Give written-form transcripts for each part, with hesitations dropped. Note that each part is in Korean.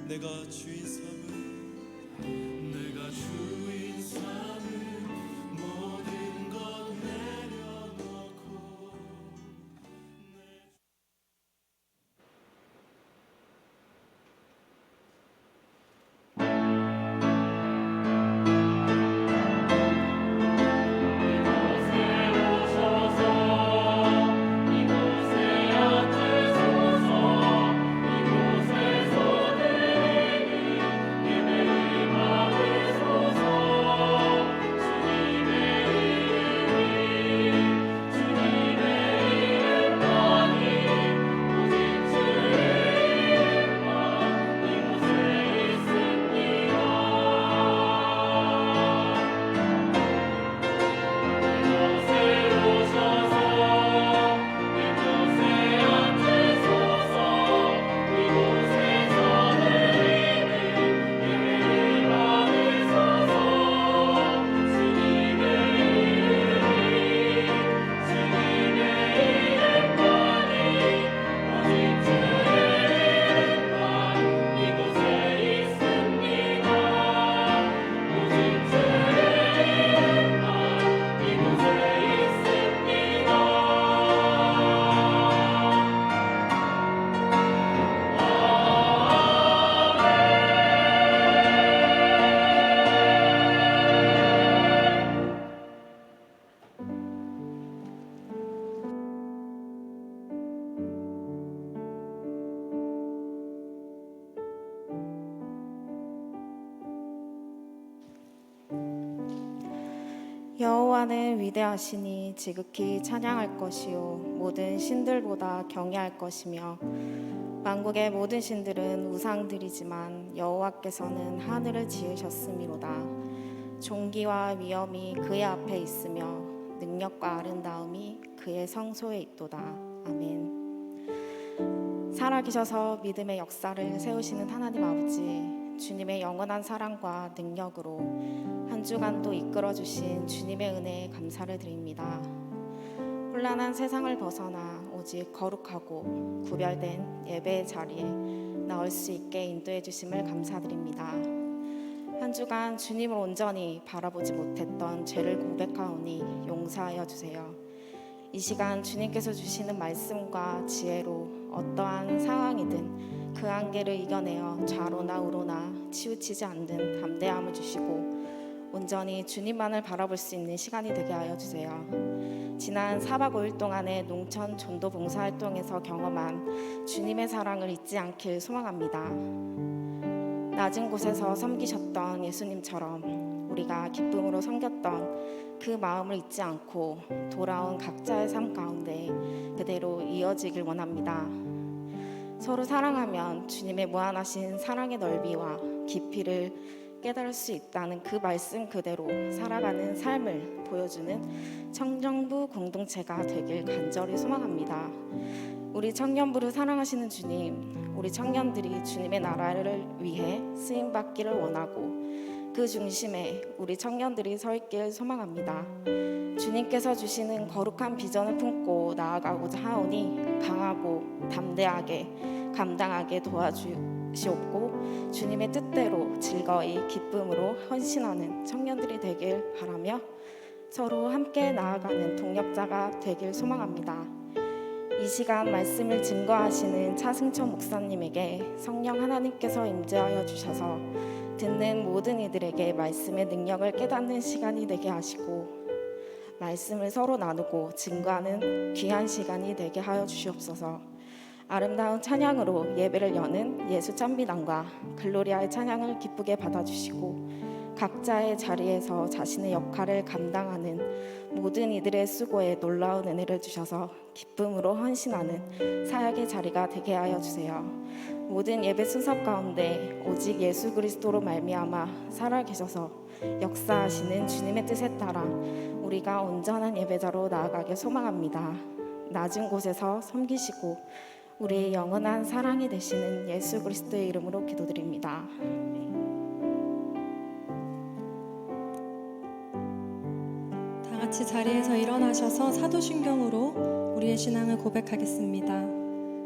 내가 주인 삼은 내가 주인 삼은 모든 것 내려놓고 여호와는 위대하시니 지극히 찬양할 것이요 모든 신들보다 경외할 것이며 만국의 모든 신들은 우상들이지만 여호와께서는 하늘을 지으셨음이로다. 존귀와 위엄이 그의 앞에 있으며 능력과 아름다움이 그의 성소에 있도다. 아멘. 살아계셔서 믿음의 역사를 세우시는 하나님 아버지, 주님의 영원한 사랑과 능력으로 한 주간도 이끌어주신 주님의 은혜에 감사를 드립니다. 혼란한 세상을 벗어나 오직 거룩하고 구별된 예배의 자리에 나올 수 있게 인도해 주심을 감사드립니다. 한 주간 주님을 온전히 바라보지 못했던 죄를 고백하오니 용서하여 주세요. 이 시간 주님께서 주시는 말씀과 지혜로 어떠한 상황이든 그 한계를 이겨내어 좌로나 우로나 치우치지 않는 담대함을 주시고 온전히 주님만을 바라볼 수 있는 시간이 되게 하여 주세요. 지난 4박 5일 동안의 농촌 전도 봉사활동에서 경험한 주님의 사랑을 잊지 않길 소망합니다. 낮은 곳에서 섬기셨던 예수님처럼 우리가 기쁨으로 섬겼던 그 마음을 잊지 않고 돌아온 각자의 삶 가운데 그대로 이어지길 원합니다. 서로 사랑하면 주님의 무한하신 사랑의 넓이와 깊이를 깨달을 수 있다는 그 말씀 그대로 살아가는 삶을 보여주는 청년부 공동체가 되길 간절히 소망합니다. 우리 청년부를 사랑하시는 주님, 우리 청년들이 주님의 나라를 위해 쓰임받기를 원하고 그 중심에 우리 청년들이 서 있길 소망합니다. 주님께서 주시는 거룩한 비전을 품고 나아가고자 하오니 강하고 담대하게 감당하게 도와주시옵고 주님의 뜻대로 즐거이 기쁨으로 헌신하는 청년들이 되길 바라며 서로 함께 나아가는 동력자가 되길 소망합니다. 이 시간 말씀을 증거하시는 차승천 목사님에게 성령 하나님께서 임재하여 주셔서 듣는 모든 이들에게 말씀의 능력을 깨닫는 시간이 되게 하시고 말씀을 서로 나누고 증거하는 귀한 시간이 되게 하여 주시옵소서. 아름다운 찬양으로 예배를 여는 예수 찬미단과 글로리아의 찬양을 기쁘게 받아주시고 각자의 자리에서 자신의 역할을 감당하는 모든 이들의 수고에 놀라운 은혜를 주셔서 기쁨으로 헌신하는 사역의 자리가 되게 하여 주세요. 모든 예배 순서 가운데 오직 예수 그리스도로 말미암아 살아계셔서 역사하시는 주님의 뜻에 따라 우리가 온전한 예배자로 나아가길 소망합니다. 낮은 곳에서 섬기시고 우리의 영원한 사랑이 되시는 예수 그리스도의 이름으로 기도드립니다. 다 같이 자리에서 일어나셔서 사도신경으로 우리의 신앙을 고백하겠습니다.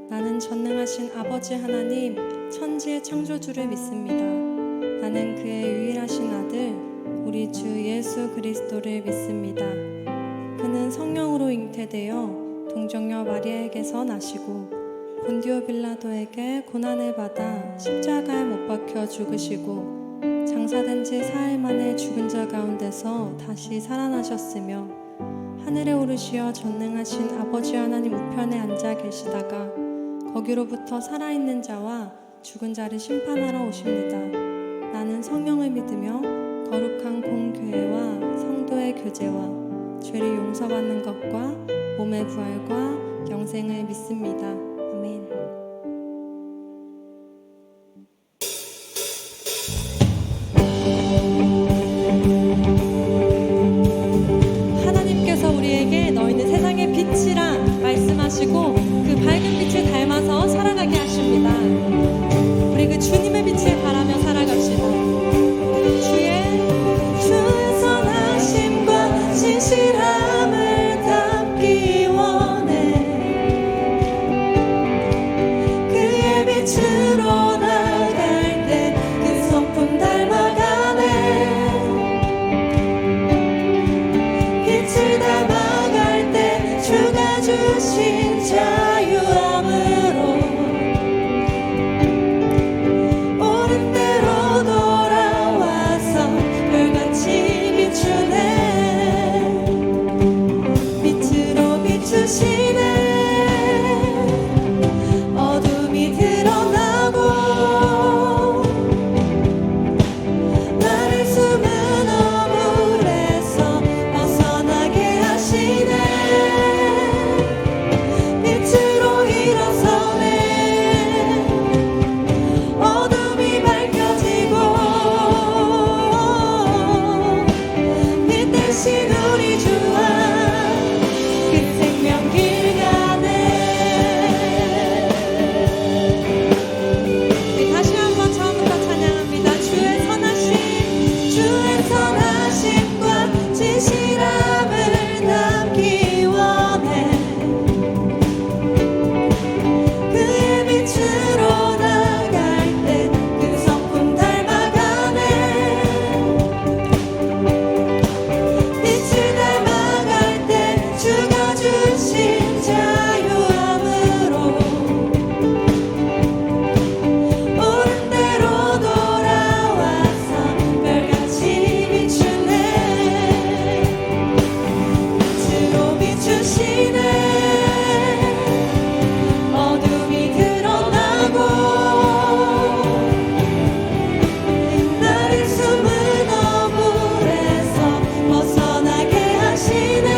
나는 전능하신 아버지 하나님, 천지의 창조주를 믿습니다. 나는 그의 유일하신 아들, 우리 주 예수 그리스도를 믿습니다. 그는 성령으로 잉태되어 동정녀 마리아에게서 나시고 본디오 빌라도에게 고난을 받아 십자가에 못 박혀 죽으시고 장사된 지 4일 만에 죽은 자 가운데서 다시 살아나셨으며 하늘에 오르시어 전능하신 아버지 하나님 우편에 앉아 계시다가 거기로부터 살아있는 자와 죽은 자를 심판하러 오십니다. 나는 성령을 믿으며 거룩한 공교회와 성도의 교제와 죄를 용서받는 것과 몸의 부활과 영생을 믿습니다. 아멘. 하나님께서 우리에게 너희는 세상의 빛이라 말씀하시고 그 밝은 빛을 닮아서 살아가게 하십니다. 우리 그 주님의 빛을 바라며 살아갑시다. 주의 선하심과 진실함을 담기 원해. 그의 빛으로 나갈 때 그 성품 닮아가네. 빛을 닮아갈 때 주가 주신 자유함으로 옳은 대로 돌아와서 별같이 비추네. 빛으로 비추시네. 어둠이 드러나고 나를 숨은 어물에서 벗어나게 하시네. 빛으로 일어서네. 어둠이 밝혀지고 빛 대신 우리 주와 그 생명길 가네. 우리 다시 한번 처음부터 찬양합니다. 주의 선하심과 진실함을 담기 원해. 그의 빛으로 나갈 때 그 성품 닮아가네. 빛을 닮아갈 때 주가 주신 자유함으로 옳은 대로 돌아와서 별같이 비추네. 빛으로 비추시네. 어둠이 드러나고 나를 숨은 어물에서 벗어나게 하시네.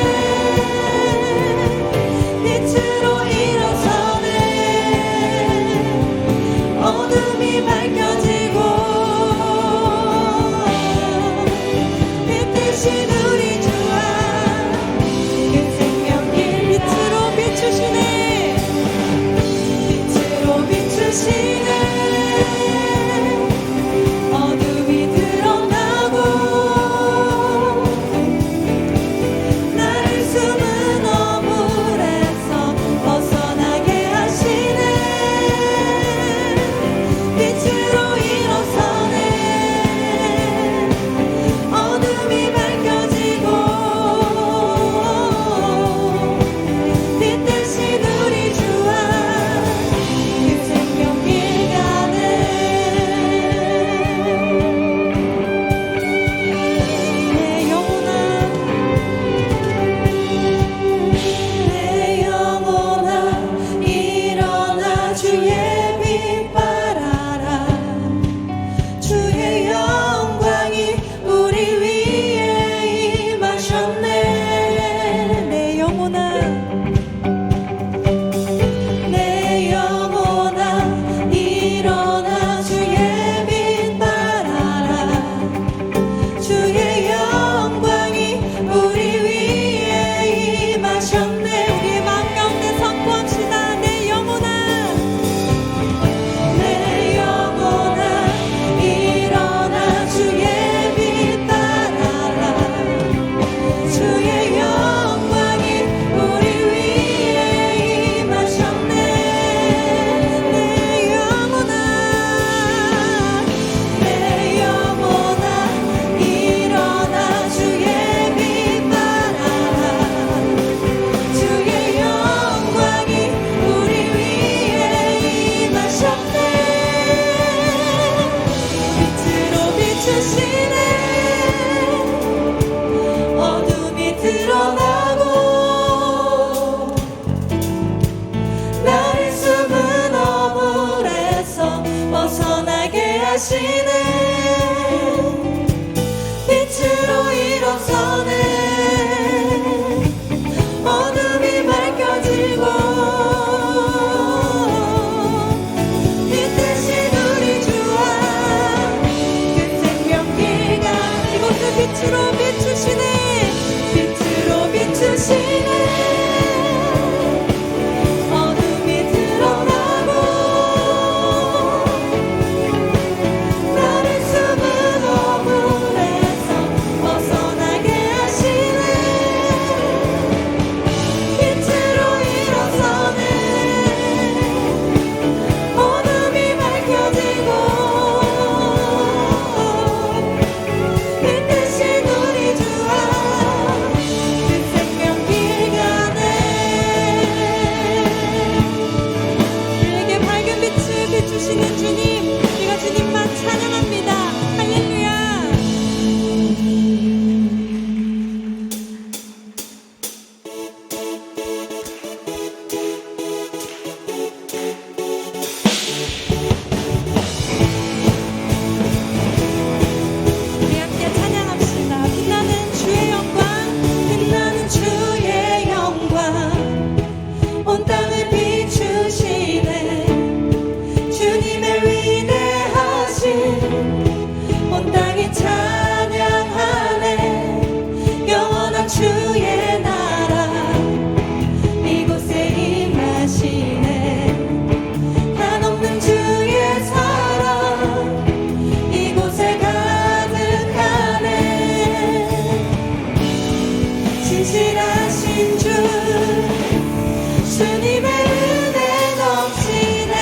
주님의 은혜 넘치네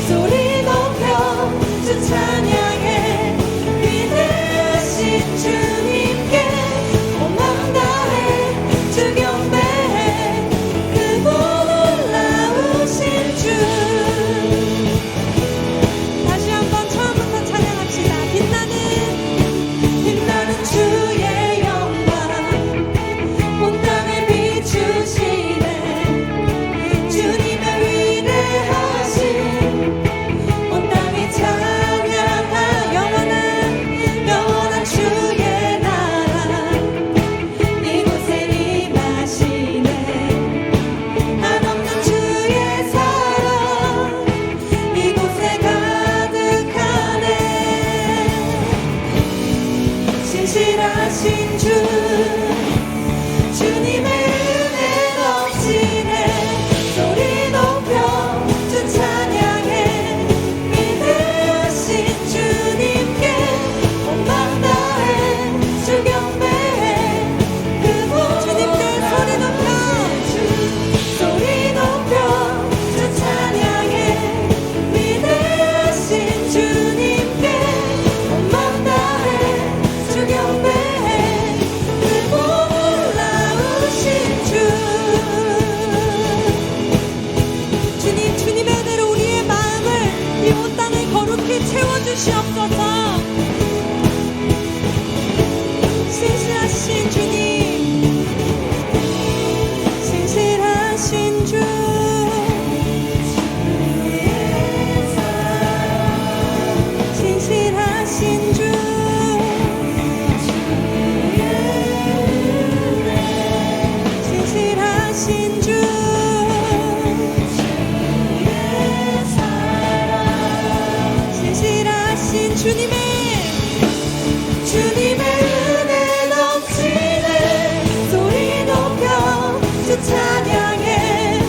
소리 높여 주 찬양해 위대하신 주님께 온 마음 다해 주 경배해 그분 놀라우신 주 다시 한번 처음부터 찬양합시다. 빛나는 주의 영광 온 땅에 비추시네 주님의 위대하신 온 땅이 찬양하 영원한 주의 나라 이곳에 임하시네 한없는 주의 사랑 이곳에 가득하네 신실하신 주 주님의 은혜 넘치네 소리 높여 주 찬양해 위대하신 주님께 온 마음 다해 주 경배해 그분 주님께 소리 높여 주 찬양해 위대하신 주님께 온 마음 다해 주 경배해 그분 놀라우신 주 주님 주님의 은혜로 우리의 마음을 이 온 땅을 거룩히 채워주시옵소서 신실하신 주님 신실하신 주 신실하신 주 신실하신 주 신실하신 주님의 은혜 넘치네 소리 높여 주 찬양해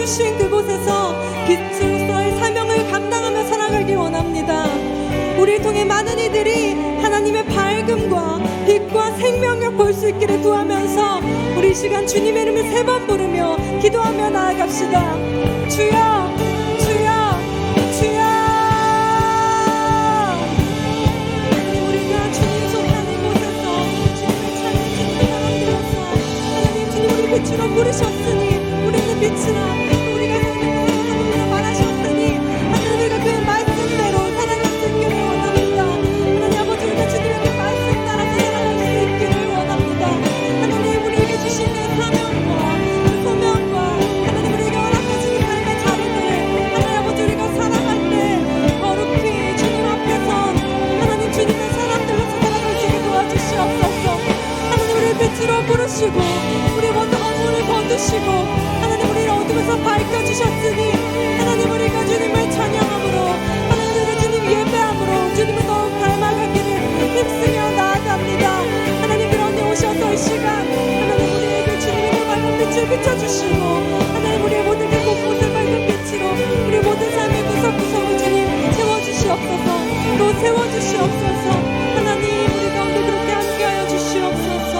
주신 그곳에서 빛으로서의 사명을 감당하며 살아가길 원합니다. 우리를 통해 많은 이들이 하나님의 밝음과 빛과 생명력 볼 수 있기를 구하면서 우리 이 시간 주님의 이름을 3번 부르며 기도하며 나아갑시다. 주여, 주여, 주여. 하나님, 우리가 주님 속한 이곳에서 주님을 찾는 주님의 사람들로서 하나님, 주님 우리 빛으로 부르셨으니 우리는 빛이라 우리가 하나님으로 말하셨으니 하나님, 우리가 그의 말씀대로 살아갈 수 있기를 원합니다. 하나님 아버지, 우리가 주님의 그 말씀 따라서 살아갈 수 있기를 원합니다. 하나님, 우리에게 주신 그 사명과 그 소명과 하나님, 우리에게 허락하신 그 삶의 자리들 하나님 아버지, 우리가 살아갈 때 거룩히 주님 앞에서 하나님, 주님의 사람들로 살아갈 수 있게 도와주시옵소서. 하나님, 우리를 빛으로 부르시고 우리 먼저 어둠을 거두시고 하나님, 우리를 어둠에서 밝혀주셨으니 하나님, 우리가 주님을 찬양함으로 하나님, 우리가 주님 예배함으로 주님을 더욱 닮아가기를 힘쓰며 나아갑니다. 하나님, 그러니 오셔서 이 시간 하나님, 우리에게 주님의 그 밝은 빛을 비춰주시고 하나님, 우리의 모든 그 곳곳을 밝은 빛으로 우리 모든 삶의 구석구석을 주님 채워주시옵소서. 또 세워주시옵소서. 하나님, 우리 가운데 그렇게 함께하여 주시옵소서.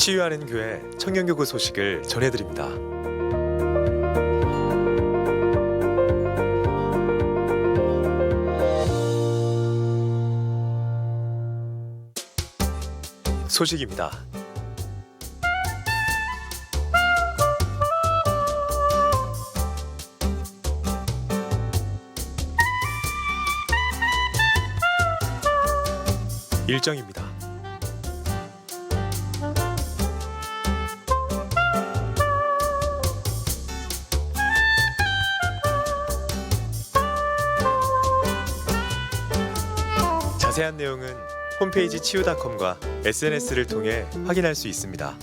치유하는 교회 청년교구 소식을 전해드립니다. 소식입니다. 일정입니다. 자세한 내용은 홈페이지 치유닷컴과 SNS를 통해 확인할 수 있습니다.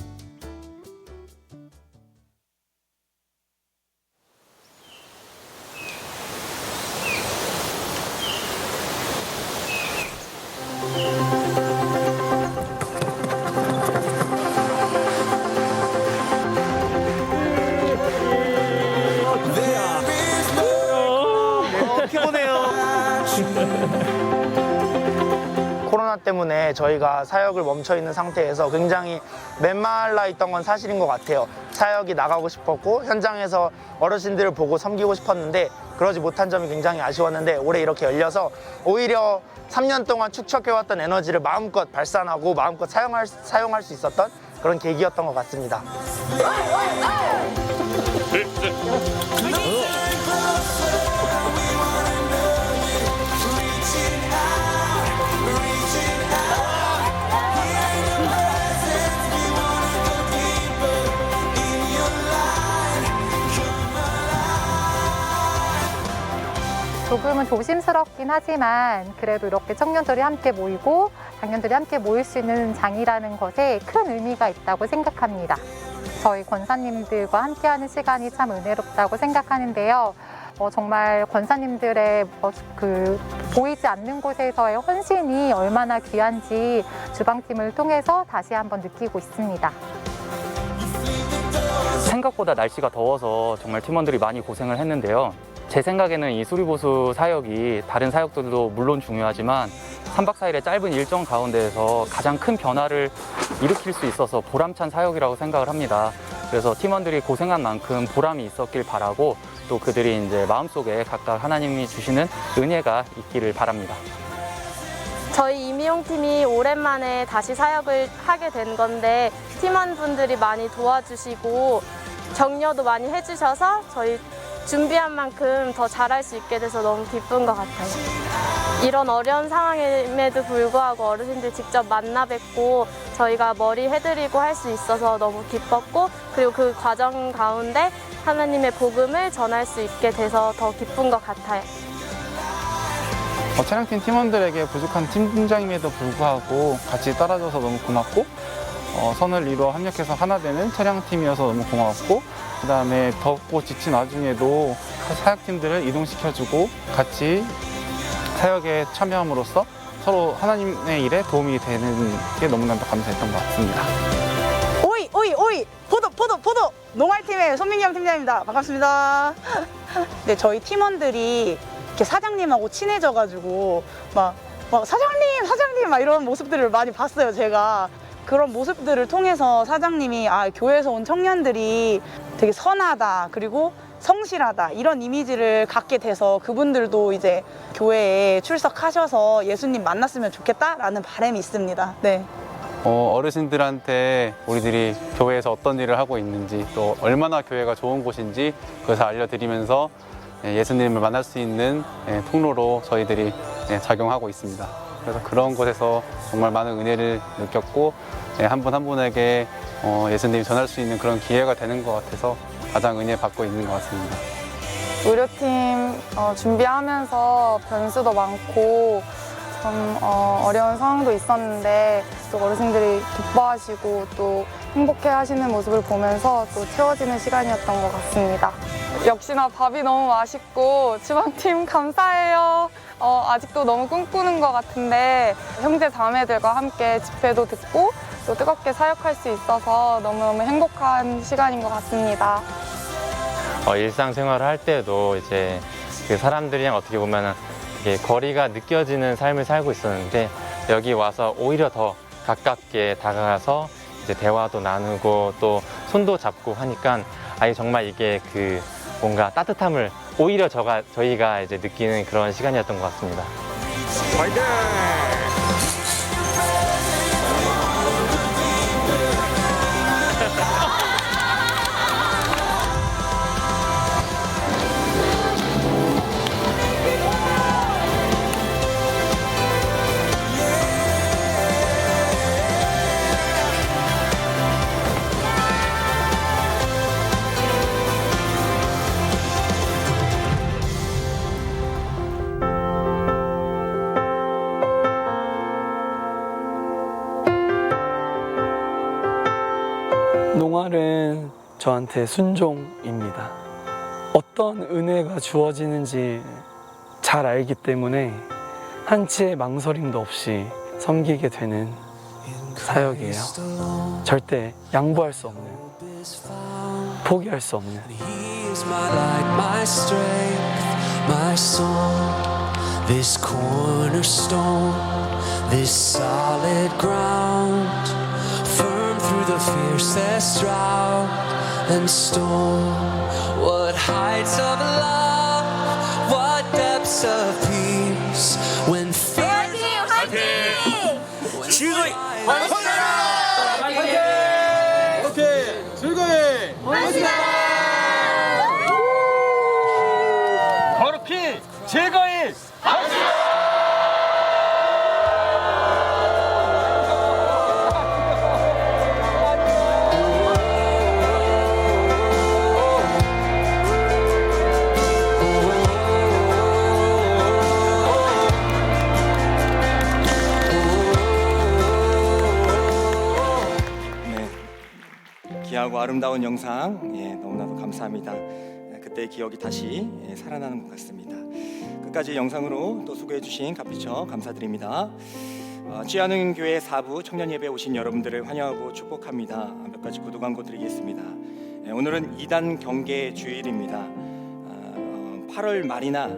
코로나 때문에 저희가 사역을 멈춰 있는 상태에서 굉장히 메말라 있던 건 사실인 것 같아요. 사역이 나가고 싶었고 현장에서 어르신들을 보고 섬기고 싶었는데 그러지 못한 점이 굉장히 아쉬웠는데 올해 이렇게 열려서 오히려 3년 동안 축적해왔던 에너지를 마음껏 발산하고 마음껏 사용할 수 있었던 그런 계기였던 것 같습니다. 조금은 조심스럽긴 하지만 그래도 이렇게 청년들이 함께 모이고 장년들이 함께 모일 수 있는 장이라는 것에 큰 의미가 있다고 생각합니다. 저희 권사님들과 함께하는 시간이 참 은혜롭다고 생각하는데요. 정말 권사님들의 보이지 않는 곳에서의 헌신이 얼마나 귀한지 주방팀을 통해서 다시 한번 느끼고 있습니다. 생각보다 날씨가 더워서 정말 팀원들이 많이 고생을 했는데요. 제 생각에는 이 수리보수 사역이 다른 사역들도 물론 중요하지만 3박 4일의 짧은 일정 가운데에서 가장 큰 변화를 일으킬 수 있어서 보람찬 사역이라고 생각을 합니다. 그래서 팀원들이 고생한 만큼 보람이 있었길 바라고 또 그들이 이제 마음속에 각각 하나님이 주시는 은혜가 있기를 바랍니다. 저희 임미용팀이 오랜만에 다시 사역을 하게 된 건데 팀원분들이 많이 도와주시고 격려도 많이 해주셔서 저희 준비한 만큼 더 잘할 수 있게 돼서 너무 기쁜 것 같아요. 이런 어려운 상황임에도 불구하고 어르신들 직접 만나 뵙고 저희가 머리 해드리고 할 수 있어서 너무 기뻤고 그리고 그 과정 가운데 하나님의 복음을 전할 수 있게 돼서 더 기쁜 것 같아요. 촬영팀 팀원들에게 부족한 팀장임에도 불구하고 같이 따라줘서 너무 고맙고 선을 이루어 합력해서 하나 되는 촬영팀이어서 너무 고마웠고 그 다음에 덥고 지친 와중에도 사역팀들을 이동시켜주고 같이 사역에 참여함으로써 서로 하나님의 일에 도움이 되는 게 너무나도 감사했던 것 같습니다. 오이 포도 농활팀의 손민경 팀장입니다. 반갑습니다. 네, 저희 팀원들이 이렇게 사장님하고 친해져가지고 막 사장님 막 이런 모습들을 많이 봤어요. 제가 그런 모습들을 통해서 사장님이 교회에서 온 청년들이 되게 선하다 그리고 성실하다 이런 이미지를 갖게 돼서 그분들도 이제 교회에 출석하셔서 예수님 만났으면 좋겠다라는 바람이 있습니다. 네. 어르신들한테 우리들이 교회에서 어떤 일을 하고 있는지 또 얼마나 교회가 좋은 곳인지 그것을 알려드리면서 예수님을 만날 수 있는 통로로 저희들이 작용하고 있습니다. 그래서 그런 곳에서 정말 많은 은혜를 느꼈고 한 분 한 분에게 예수님이 전할 수 있는 그런 기회가 되는 것 같아서 가장 은혜 받고 있는 것 같습니다. 의료팀 준비하면서 변수도 많고 좀 어려운 상황도 있었는데 또 어르신들이 기뻐하시고 또 행복해 하시는 모습을 보면서 또 채워지는 시간이었던 것 같습니다. 역시나 밥이 너무 맛있고 주방팀 감사해요. 아직도 너무 꿈꾸는 것 같은데 형제 자매들과 함께 집회도 듣고 또 뜨겁게 사역할 수 있어서 너무너무 행복한 시간인 것 같습니다. 일상생활을 할 때도 이제 그 사람들이랑 어떻게 보면은 거리가 느껴지는 삶을 살고 있었는데 여기 와서 오히려 더 가깝게 다가가서 이제 대화도 나누고 또 손도 잡고 하니까 아예 정말 이게 그 뭔가 따뜻함을 오히려 저희가 이제 느끼는 그런 시간이었던 것 같습니다. 파이팅! 농활은 저한테 순종입니다. 어떤 은혜가 주어지는지 잘 알기 때문에 한치의 망설임도 없이 섬기게 되는 사역이에요. 절대 양보할 수 없는, 포기할 수 없는. He is my light, my strength, my song. This cornerstone, this solid ground, firm through the fiercest drought and storm. What heights of love, what depths of peace, when fear 즐거이 오케이 즐거이 거룩히 즐거이 귀하고 아름다운 영상 너무나도 감사합니다. 그때의 기억이 다시 살아나는 것 같습니다. 끝까지 영상으로 또 수고해 주신 갓비처 감사드립니다. 취하는 교회 4부 청년 예배 오신 여러분들을 환영하고 축복합니다. 몇 가지 구두 광고 드리겠습니다. 오늘은 2단 경계 주일입니다. 8월 말이나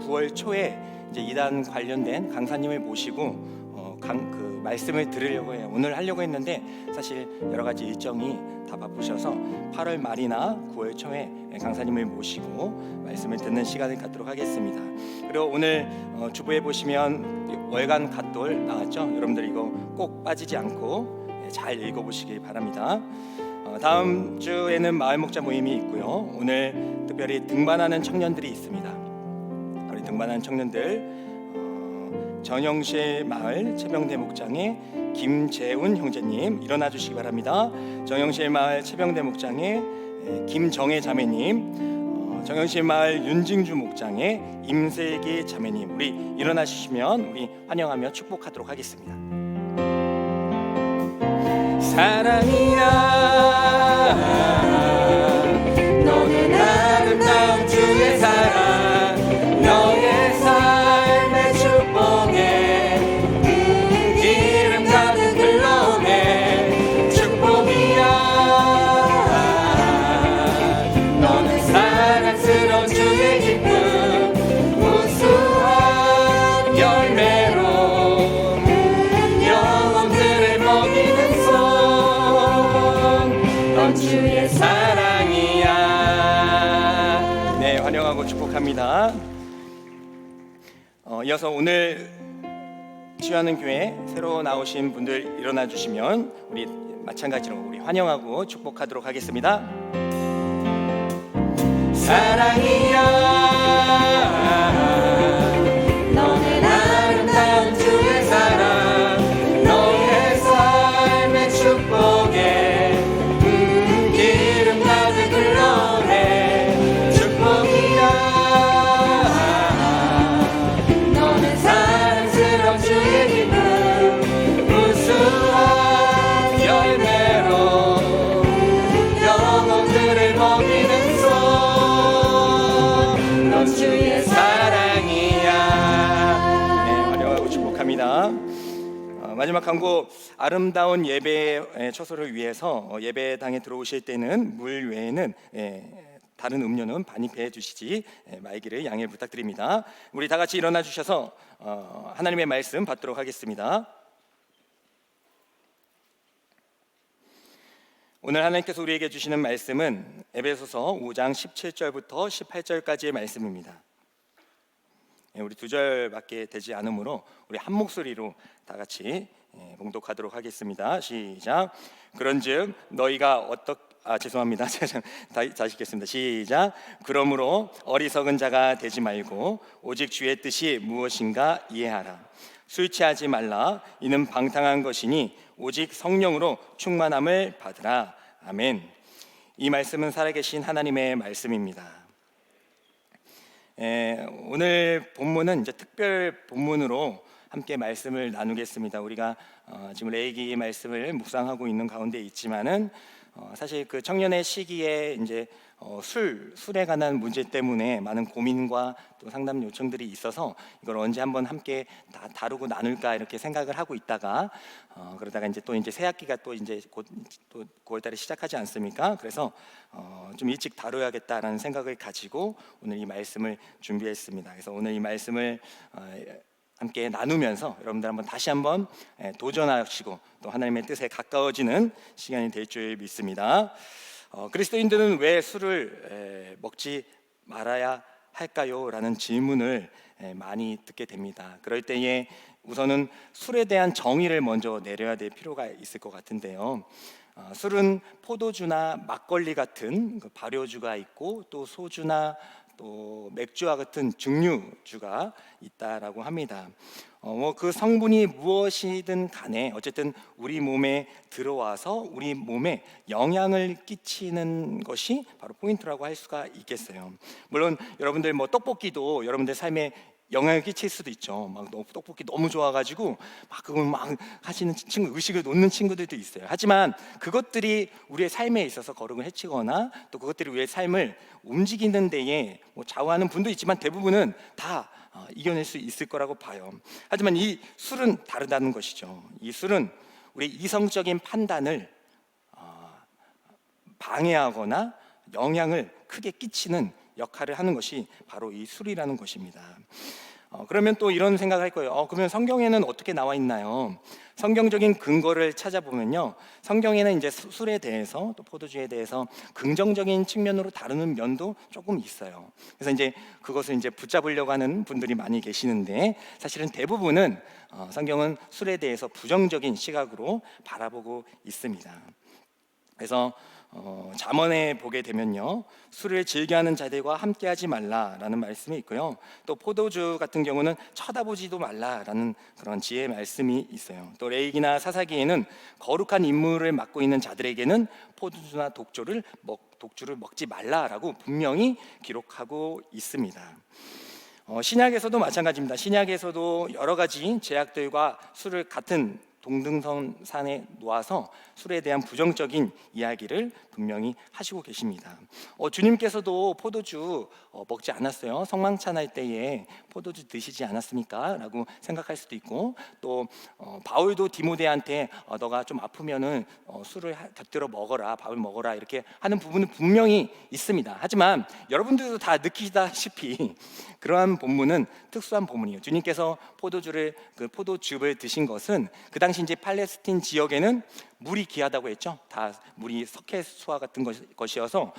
9월 초에 이제 2단 관련된 강사님을 모시고 그 말씀을 들으려고 해요. 오늘 하려고 했는데 사실 여러 가지 일정이 다 바쁘셔서 8월 말이나 9월 초에 강사님을 모시고 말씀을 듣는 시간을 갖도록 하겠습니다. 그리고 오늘 주부에 보시면 월간 갓돌 나왔죠? 여러분들 이거 꼭 빠지지 않고 잘 읽어보시기 바랍니다. 다음 주에는 마을 목자 모임이 있고요. 오늘 특별히 등반하는 청년들이 있습니다. 우리 등반하는 청년들 정영실 마을 채병대 목장의 김재훈 형제님 일어나 주시기 바랍니다. 정영실 마을 채병대 목장의 김정혜 자매님, 정영실 마을 윤징주 목장의 임세기 자매님, 우리 일어나 주시면 우리 환영하며 축복하도록 하겠습니다. 사랑이야 너는 아름다운 주의 사랑 너의 삶의 축복에 기름 가득 흘러오네 축복이야 너는 사랑스러운 주의 기쁨 우수한 열매로 영혼들을 먹이는 손 주의 사랑이야. 네, 환영하고 축복합니다. 이어서 오늘 취하는 교회 새로 나오신 분들 일어나 주시면 우리 마찬가지로 우리 환영하고 축복하도록 하겠습니다. 사랑이야 너는 아름다운 주의 사랑 너의 삶의 축복에 기름 가득 흘러오네 축복이야 너는 사랑스러운 주의 기쁨 우수한 열매로 영혼들을 먹이는 손 주의 사랑이야. 네, 환영하고 축복합니다. 마지막 광고 아름다운 예배의 처소를 위해서 예배당에 들어오실 때는 물 외에는 다른 음료는 반입해 주시지 말기를 양해 부탁드립니다. 우리 다 같이 일어나 주셔서 하나님의 말씀 받도록 하겠습니다. 오늘 하나님께서 우리에게 주시는 말씀은 에베소서 5장 17절부터 18절까지의 말씀입니다. 우리 2절밖에 되지 않으므로 우리 한 목소리로 다 같이 봉독하도록 하겠습니다. 시작. 그런즉 너희가 죄송합니다. 다시 읽겠습니다. 시작. 그러므로 어리석은 자가 되지 말고 오직 주의 뜻이 무엇인가 이해하라. 술 취하지 말라. 이는 방탕한 것이니 오직 성령으로 충만함을 받으라. 아멘. 이 말씀은 살아계신 하나님의 말씀입니다. 오늘 본문은 이제 특별 본문으로 함께 말씀을 나누겠습니다. 우리가 지금 레위기 말씀을 묵상하고 있는 가운데 있지만은 사실 그 청년의 시기에 이제 술에 관한 문제 때문에 많은 고민과 또 상담 요청들이 있어서 이걸 언제 한번 함께 다 다루고 나눌까 이렇게 생각을 하고 있다가 그러다가 이제 또 이제 새 학기가 또 이제 곧 또 9월달에 시작하지 않습니까? 그래서 좀 일찍 다뤄야겠다라는 생각을 가지고 오늘 이 말씀을 준비했습니다. 그래서 오늘 이 말씀을 함께 나누면서 여러분들 다시 한번 도전하시고 또 하나님의 뜻에 가까워지는 시간이 될 줄 믿습니다. 그리스도인들은 왜 술을 먹지 말아야 할까요? 라는 질문을 많이 듣게 됩니다. 그럴 때에 우선은 술에 대한 정의를 먼저 내려야 될 필요가 있을 것 같은데요. 술은 포도주나 막걸리 같은 발효주가 있고 또 소주나 또 맥주와 같은 증류주가 있다라고 합니다. 그 성분이 무엇이든 간에 어쨌든 우리 몸에 들어와서 우리 몸에 영향을 끼치는 것이 바로 포인트라고 할 수가 있겠어요. 물론 여러분들 떡볶이도 여러분들 삶에 영향을 끼칠 수도 있죠. 막 떡볶이 너무 좋아가지고 막 그걸 막 하시는 친구, 의식을 놓는 친구들도 있어요. 하지만 그것들이 우리의 삶에 있어서 거룩을 해치거나 또 그것들이 우리의 삶을 움직이는 데에 좌우하는 분도 있지만 대부분은 다 이겨낼 수 있을 거라고 봐요. 하지만 이 술은 다르다는 것이죠. 이 술은 우리 이성적인 판단을 방해하거나 영향을 크게 끼치는 역할을 하는 것이 바로 이 술이라는 것입니다. 그러면 또 이런 생각을 할 거예요. 그러면 성경에는 어떻게 나와 있나요? 성경적인 근거를 찾아보면요, 성경에는 이제 술에 대해서 또 포도주에 대해서 긍정적인 측면으로 다루는 면도 조금 있어요. 그래서 이제 그것을 이제 붙잡으려고 하는 분들이 많이 계시는데 사실은 대부분은 성경은 술에 대해서 부정적인 시각으로 바라보고 있습니다. 그래서 잠언에 보게 되면요, 술을 즐겨하는 자들과 함께하지 말라라는 말씀이 있고요, 또 포도주 같은 경우는 쳐다보지도 말라라는 그런 지혜의 말씀이 있어요. 또 레위기나 사사기에는 거룩한 임무를 맡고 있는 자들에게는 포도주나 독주를 먹지 말라라고 분명히 기록하고 있습니다. 신약에서도 마찬가지입니다. 신약에서도 여러 가지 제약들과 술을 같은 동등선상에 놓아서 술에 대한 부정적인 이야기를 분명히 하시고 계십니다. 주님께서도 포도주 먹지 않았어요. 성만찬할 때에 포도주 드시지 않았습니까? 라고 생각할 수도 있고, 또 바울도 디모데한테 너가 좀 아프면은 술을 곁들여 먹어라, 밥을 먹어라 이렇게 하는 부분은 분명히 있습니다. 하지만 여러분들도 다 느끼다시피 그러한 본문은 특수한 본문이에요. 주님께서 포도즙을 드신 것은 그 당시 이제 팔레스틴 지역에는 물이 귀하다고 했죠. 다 물이 석회수와 같은 것이어서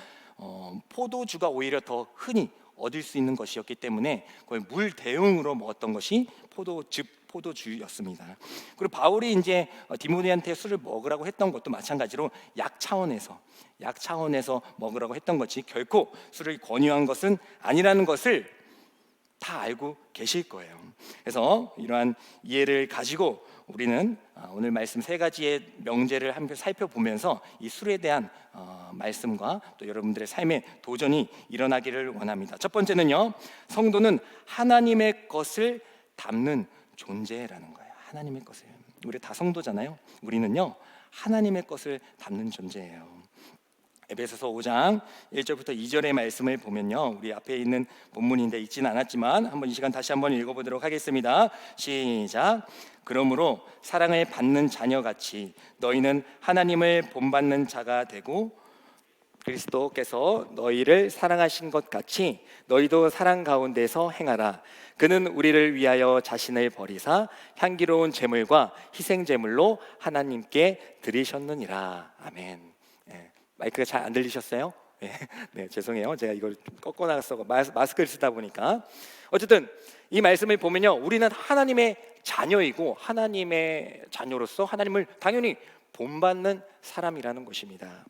포도주가 오히려 더 흔히 얻을 수 있는 것이었기 때문에 거의 물 대용으로 먹었던 것이 포도주였습니다. 그리고 바울이 이제 디모데한테 술을 먹으라고 했던 것도 마찬가지로 약 차원에서 먹으라고 했던 것이 결코 술을 권유한 것은 아니라는 것을 다 알고 계실 거예요. 그래서 이러한 이해를 가지고 우리는 오늘 말씀 세 가지의 명제를 함께 살펴보면서 이 술에 대한 말씀과 또 여러분들의 삶에 도전이 일어나기를 원합니다. 첫 번째는요, 성도는 하나님의 것을 담는 존재라는 거예요. 하나님의 것을. 우리 다 성도잖아요. 우리는요, 하나님의 것을 담는 존재예요. 에베소서 5장 1절부터 2절의 말씀을 보면요, 우리 앞에 있는 본문인데 있지는 않았지만 한번 이 시간 다시 한번 읽어보도록 하겠습니다. 시작. 그러므로 사랑을 받는 자녀같이 너희는 하나님을 본받는 자가 되고 그리스도께서 너희를 사랑하신 것 같이 너희도 사랑 가운데서 행하라. 그는 우리를 위하여 자신을 버리사 향기로운 제물과 희생 제물로 하나님께 드리셨느니라. 아멘. 예, 마이크가 잘 안 들리셨어요? 예, 네, 죄송해요. 제가 이걸 좀 꺾어놨어 마스크를 쓰다 보니까. 어쨌든 이 말씀을 보면요, 우리는 하나님의 자녀이고 하나님의 자녀로서 하나님을 당연히 본받는 사람이라는 것입니다.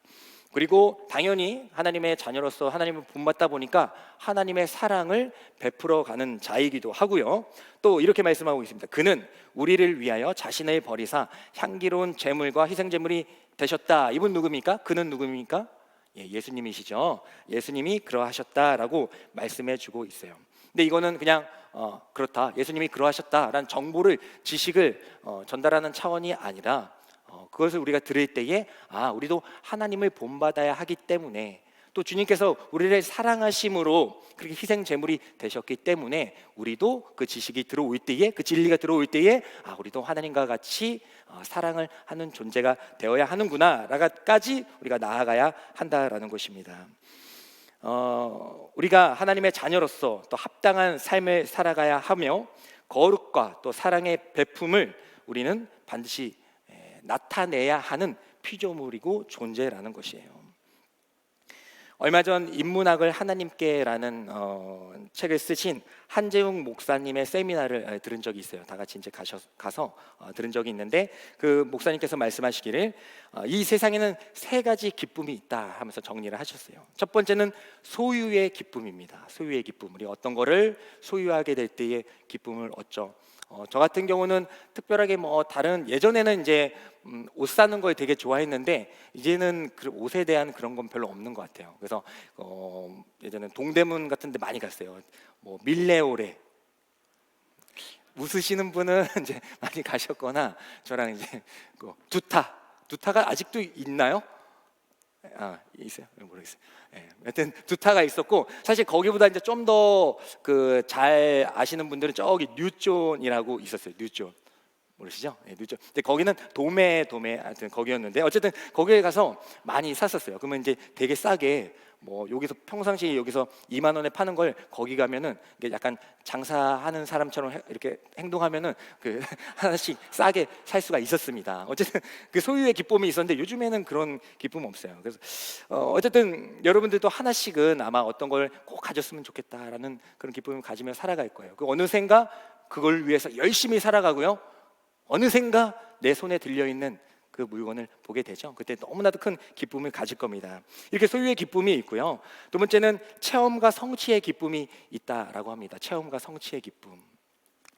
그리고 당연히 하나님의 자녀로서 하나님을 본받다 보니까 하나님의 사랑을 베풀어가는 자이기도 하고요. 또 이렇게 말씀하고 있습니다. 그는 우리를 위하여 자신을 버리사 향기로운 제물과 희생제물이 되셨다. 이분 누굽니까? 그는 누굽니까? 예수님이시죠. 예수님이 그러하셨다라고 말씀해주고 있어요. 근데 이거는 그냥 그렇다, 예수님이 그러하셨다라는 정보를, 지식을 전달하는 차원이 아니라 그것을 우리가 들을 때에 우리도 하나님을 본받아야 하기 때문에, 또 주님께서 우리를 사랑하심으로 그렇게 희생 제물이 되셨기 때문에 우리도 그 지식이 들어올 때에, 그 진리가 들어올 때에 우리도 하나님과 같이 사랑을 하는 존재가 되어야 하는구나라까지 우리가 나아가야 한다라는 것입니다. 우리가 하나님의 자녀로서 또 합당한 삶을 살아가야 하며 거룩과 또 사랑의 베품을 우리는 반드시 나타내야 하는 피조물이고 존재라는 것이에요. 얼마 전 인문학을 하나님께라는 책을 쓰신 한재웅 목사님의 세미나를 들은 적이 있어요. 다 같이 이제 가서 들은 적이 있는데, 그 목사님께서 말씀하시기를 이 세상에는 세 가지 기쁨이 있다 하면서 정리를 하셨어요. 첫 번째는 소유의 기쁨입니다. 소유의 기쁨. 우리 어떤 거를 소유하게 될 때의 기쁨을 얻죠. 저 같은 경우는 특별하게 다른, 예전에는 이제 옷 사는 걸 되게 좋아했는데 이제는 그 옷에 대한 그런 건 별로 없는 것 같아요. 그래서 예전에 동대문 같은 데 많이 갔어요. 밀레오레, 웃으시는 분은 이제 많이 가셨거나, 저랑 이제 두타가 아직도 있나요? 있어요? 모르겠어요. 하여튼 두타가 있었고, 사실 거기보다 이제 좀 더 그 잘 아시는 분들은 저기 뉴존이라고 있었어요. 뉴존 모르시죠? 뉴존. 근데 거기는 도매 하여튼 거기였는데, 어쨌든 거기에 가서 많이 샀었어요. 그러면 이제 되게 싸게, 여기서 평상시에 여기서 2만 원에 파는 걸 거기 가면은 이게 약간 장사하는 사람처럼 이렇게 행동하면은 그 하나씩 싸게 살 수가 있었습니다. 어쨌든 그 소유의 기쁨이 있었는데 요즘에는 그런 기쁨 없어요. 그래서 어쨌든 여러분들도 하나씩은 아마 어떤 걸 꼭 가졌으면 좋겠다라는 그런 기쁨을 가지며 살아갈 거예요. 그 어느샌가 그걸 위해서 열심히 살아가고요. 어느샌가 내 손에 들려 있는 그 물건을 보게 되죠. 그때 너무나도 큰 기쁨을 가질 겁니다. 이렇게 소유의 기쁨이 있고요. 두 번째는 체험과 성취의 기쁨이 있다라고 합니다. 체험과 성취의 기쁨.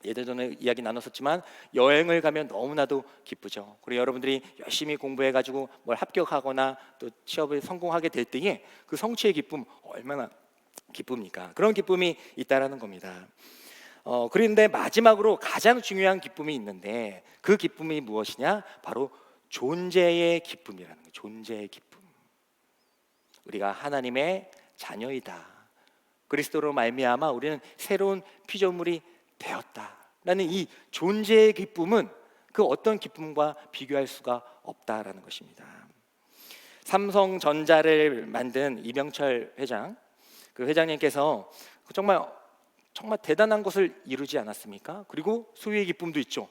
예전 전에 이야기 나눴었지만 여행을 가면 너무나도 기쁘죠. 그리고 여러분들이 열심히 공부해가지고 뭘 합격하거나 또 취업을 성공하게 될 때에 그 성취의 기쁨 얼마나 기쁩니까? 그런 기쁨이 있다라는 겁니다. 그런데 마지막으로 가장 중요한 기쁨이 있는데, 그 기쁨이 무엇이냐? 바로 존재의 기쁨이라는 거예요. 존재의 기쁨. 우리가 하나님의 자녀이다. 그리스도로 말미암아 우리는 새로운 피조물이 되었다라는 이 존재의 기쁨은 그 어떤 기쁨과 비교할 수가 없다라는 것입니다. 삼성전자를 만든 이병철 회장, 그 회장님께서 정말 대단한 것을 이루지 않았습니까? 그리고 소유의 기쁨도 있죠.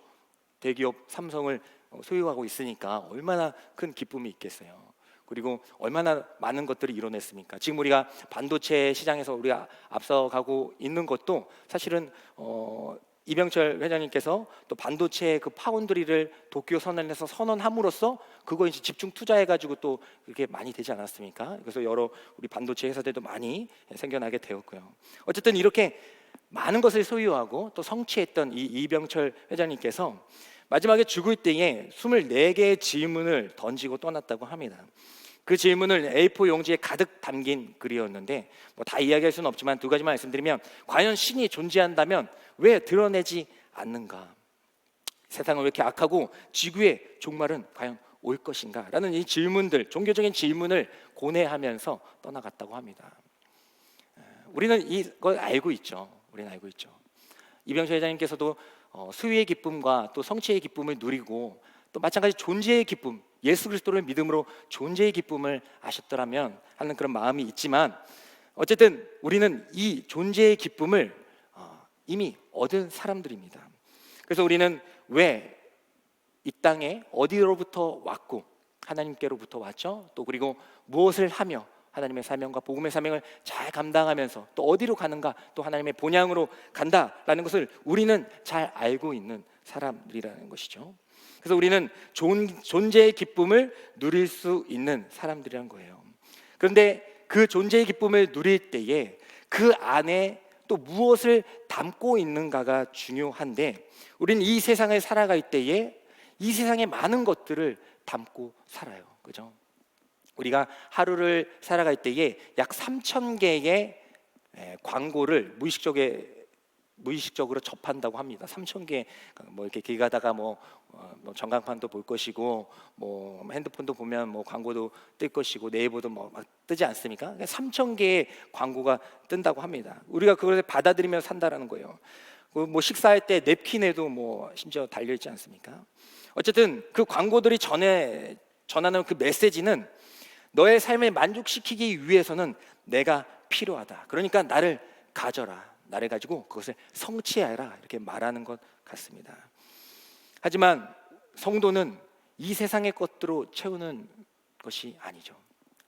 대기업 삼성을 소유하고 있으니까 얼마나 큰 기쁨이 있겠어요. 그리고 얼마나 많은 것들을 이뤄냈습니까? 지금 우리가 반도체 시장에서 우리가 앞서가고 있는 것도 사실은 이병철 회장님께서 또 반도체 그 파운드리를 도쿄 선언에서 선언함으로써 그거 이제 집중 투자해가지고 또 그렇게 많이 되지 않았습니까? 그래서 여러 우리 반도체 회사들도 많이 생겨나게 되었고요. 어쨌든 이렇게 많은 것을 소유하고 또 성취했던 이 이병철 회장님께서 마지막에 죽을 때에 24개의 질문을 던지고 떠났다고 합니다. 그 질문을 A4 용지에 가득 담긴 글이었는데 다 이야기할 수는 없지만 두 가지만 말씀드리면, 과연 신이 존재한다면 왜 드러내지 않는가? 세상은 왜 이렇게 악하고 지구의 종말은 과연 올 것인가? 라는 이 질문들, 종교적인 질문을 고뇌하면서 떠나갔다고 합니다. 우리는 이걸 알고 있죠. 우리는 알고 있죠. 이병철 회장님께서도 소유의 기쁨과 또 성취의 기쁨을 누리고, 또 마찬가지 존재의 기쁨, 예수 그리스도를 믿음으로 존재의 기쁨을 아셨더라면 하는 그런 마음이 있지만, 어쨌든 우리는 이 존재의 기쁨을 이미 얻은 사람들입니다. 그래서 우리는 왜 이 땅에 어디로부터 왔고 하나님께로부터 왔죠. 또 그리고 무엇을 하며 하나님의 사명과 복음의 사명을 잘 감당하면서 또 어디로 가는가, 또 하나님의 본향으로 간다라는 것을 우리는 잘 알고 있는 사람들이라는 것이죠. 그래서 우리는 존재의 기쁨을 누릴 수 있는 사람들이란 거예요. 그런데 그 존재의 기쁨을 누릴 때에 그 안에 또 무엇을 담고 있는가가 중요한데, 우리는 이 세상을 살아갈 때에 이 세상의 많은 것들을 담고 살아요. 그죠? 우리가 하루를 살아갈 때에 약 3,000개의 광고를 무의식적으로 접한다고 합니다. 3,000개, 뭐 이렇게 길 가다가 뭐 전광판도 볼 것이고, 뭐 핸드폰도 보면 뭐 광고도 뜰 것이고, 네이버도 뭐 막 뜨지 않습니까? 3,000개의 광고가 뜬다고 합니다. 우리가 그걸 받아들이며 산다라는 거예요. 뭐 식사할 때 냅킨에도 뭐 심지어 달려 있지 않습니까? 어쨌든 그 광고들이 전하는 그 메시지는 너의 삶을 만족시키기 위해서는 내가 필요하다. 그러니까 나를 가져라. 나를 가지고 그것을 성취하라. 이렇게 말하는 것 같습니다. 하지만 성도는 이 세상의 것들로 채우는 것이 아니죠.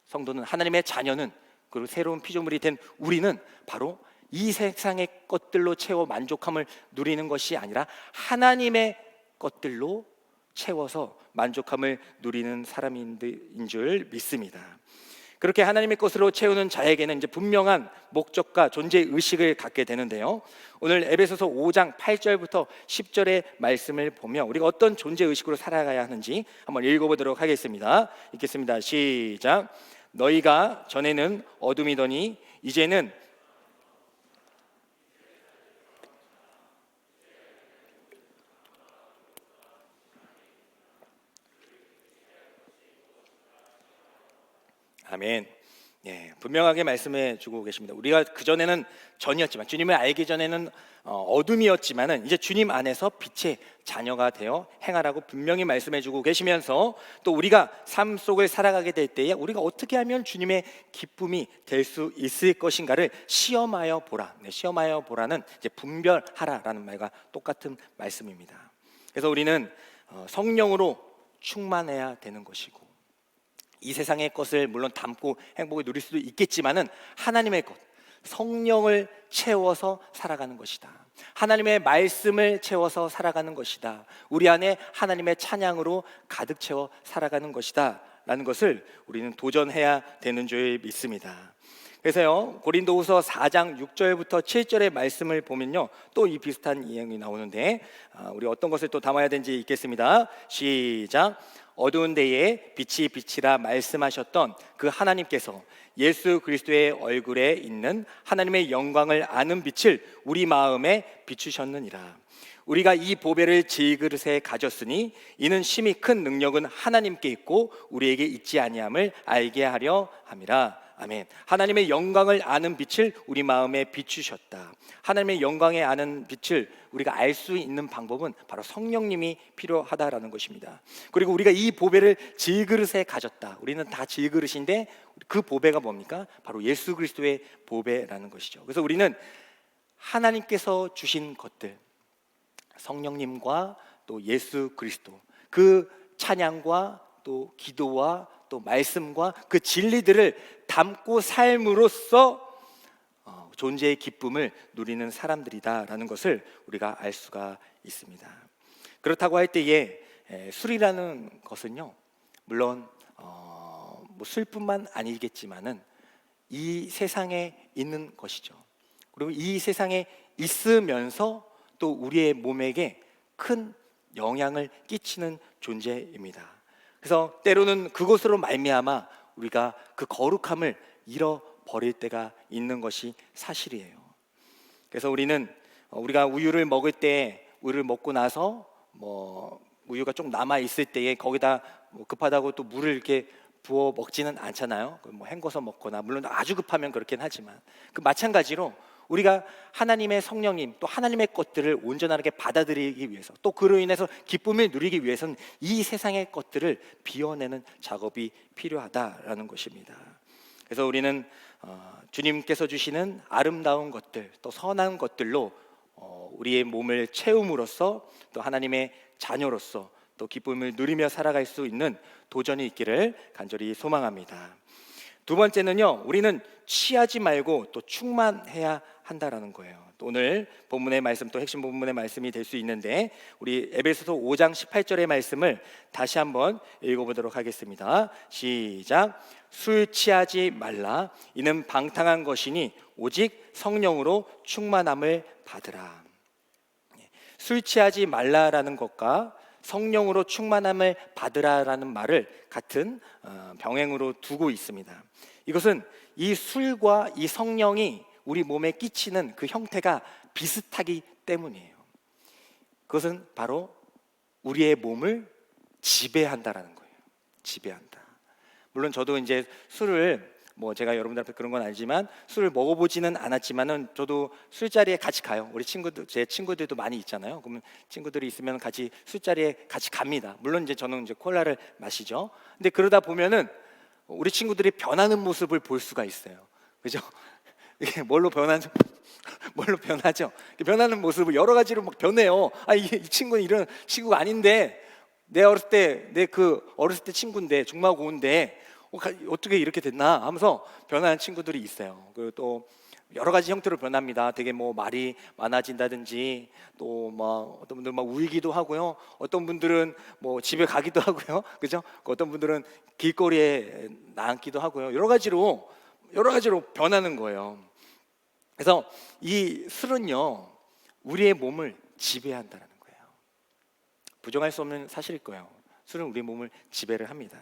성도는, 하나님의 자녀는, 그리고 새로운 피조물이 된 우리는 바로 이 세상의 것들로 채워 만족함을 누리는 것이 아니라 하나님의 것들로 채워서 만족함을 누리는 사람인 줄 믿습니다. 그렇게 하나님의 것으로 채우는 자에게는 이제 분명한 목적과 존재 의식을 갖게 되는데요. 오늘 에베소서 5장 8절부터 10절의 말씀을 보며 우리가 어떤 존재 의식으로 살아가야 하는지 한번 읽어보도록 하겠습니다. 읽겠습니다. 시작. 너희가 전에는 어둠이더니 이제는 아멘. 예, 분명하게 말씀해 주고 계십니다. 우리가 그전에는 전이었지만, 주님을 알기 전에는 어둠이었지만은 이제 주님 안에서 빛의 자녀가 되어 행하라고 분명히 말씀해 주고 계시면서, 또 우리가 삶 속을 살아가게 될 때에 우리가 어떻게 하면 주님의 기쁨이 될 수 있을 것인가를 시험하여 보라. 네, 시험하여 보라는 이제 분별하라라는 말과 똑같은 말씀입니다. 그래서 우리는 성령으로 충만해야 되는 것이고, 이 세상의 것을 물론 담고 행복을 누릴 수도 있겠지만은 하나님의 것, 성령을 채워서 살아가는 것이다. 하나님의 말씀을 채워서 살아가는 것이다. 우리 안에 하나님의 찬양으로 가득 채워 살아가는 것이다 라는 것을 우리는 도전해야 되는 줄 믿습니다. 그래서요, 고린도후서 4장 6절부터 7절의 말씀을 보면요, 또 이 비슷한 이야기 나오는데 우리 어떤 것을 또 담아야 되는지 읽겠습니다. 시작. 어두운 데에 빛이 빛이라 말씀하셨던 그 하나님께서 예수 그리스도의 얼굴에 있는 하나님의 영광을 아는 빛을 우리 마음에 비추셨느니라. 우리가 이 보배를 질그릇에 가졌으니 이는 심히 큰 능력은 하나님께 있고 우리에게 있지 아니함을 알게 하려 함이라. 아멘. 하나님의 영광을 아는 빛을 우리 마음에 비추셨다. 하나님의 영광에 아는 빛을 우리가 알 수 있는 방법은 바로 성령님이 필요하다라는 것입니다. 그리고 우리가 이 보배를 질그릇에 가졌다. 우리는 다 질그릇인데 그 보배가 뭡니까? 바로 예수 그리스도의 보배라는 것이죠. 그래서 우리는 하나님께서 주신 것들, 성령님과 또 예수 그리스도, 그 찬양과 또 기도와 또 말씀과 그 진리들을 담고 삶으로써 존재의 기쁨을 누리는 사람들이다라는 것을 우리가 알 수가 있습니다. 그렇다고 할 때에 술이라는 것은요, 물론 뭐 술뿐만 아니겠지만은 이 세상에 있는 것이죠. 그리고 이 세상에 있으면서 또 우리의 몸에게 큰 영향을 끼치는 존재입니다. 그래서 때로는 그것으로 말미암아 우리가 그 거룩함을 잃어버릴 때가 있는 것이 사실이에요. 그래서 우리가 우유를 먹을 때, 우유를 먹고 나서 뭐 우유가 좀 남아 있을 때에 거기다 뭐 급하다고 또 물을 이렇게 부어 먹지는 않잖아요. 뭐 헹궈서 먹거나, 물론 아주 급하면 그렇긴 하지만, 그 마찬가지로 우리가 하나님의 성령님, 또 하나님의 것들을 온전하게 받아들이기 위해서, 또 그로 인해서 기쁨을 누리기 위해서는 이 세상의 것들을 비워내는 작업이 필요하다라는 것입니다. 그래서 우리는 주님께서 주시는 아름다운 것들, 또 선한 것들로 우리의 몸을 채움으로써, 또 하나님의 자녀로서 또 기쁨을 누리며 살아갈 수 있는 도전이 있기를 간절히 소망합니다. 두 번째는요, 우리는 취하지 말고 또 충만해야 한다라는 거예요. 또 오늘 본문의 말씀, 또 핵심 본문의 말씀이 될 수 있는데, 우리 에베소서 5장 18절의 말씀을 다시 한번 읽어보도록 하겠습니다. 시작. 술 취하지 말라. 이는 방탕한 것이니 오직 성령으로 충만함을 받으라. 술 취하지 말라라는 것과 성령으로 충만함을 받으라라는 말을 같은 병행으로 두고 있습니다. 이것은 이 술과 이 성령이 우리 몸에 끼치는 그 형태가 비슷하기 때문이에요. 그것은 바로 우리의 몸을 지배한다라는 거예요. 지배한다. 물론 저도 이제 술을 제가 여러분들 앞에 그런 건 아니지만 술을 먹어보지는 않았지만은 저도 술자리에 같이 가요. 우리 친구들, 제 친구들도 많이 있잖아요. 그러면 친구들이 있으면 같이 술자리에 같이 갑니다. 물론 이제 저는 이제 콜라를 마시죠. 근데 그러다 보면은 우리 친구들이 변하는 모습을 볼 수가 있어요. 그죠? 이게 뭘로 변하죠? 변하는 모습을 여러 가지로 막 변해요. 이 친구는 이런 친구가 아닌데, 내 어렸을 때 친구인데, 중마고인데 어떻게 이렇게 됐나 하면서 변하는 친구들이 있어요. 그리고 또 여러 가지 형태로 변합니다. 되게 말이 많아진다든지, 또 어떤 분들은 울기도 하고요. 어떤 분들은 집에 가기도 하고요. 그죠? 어떤 분들은 길거리에 나앉기도 하고요. 여러 가지로 변하는 거예요. 그래서 이 술은요, 우리의 몸을 지배한다는 거예요. 부정할 수 없는 사실일 거예요. 술은 우리의 몸을 지배를 합니다.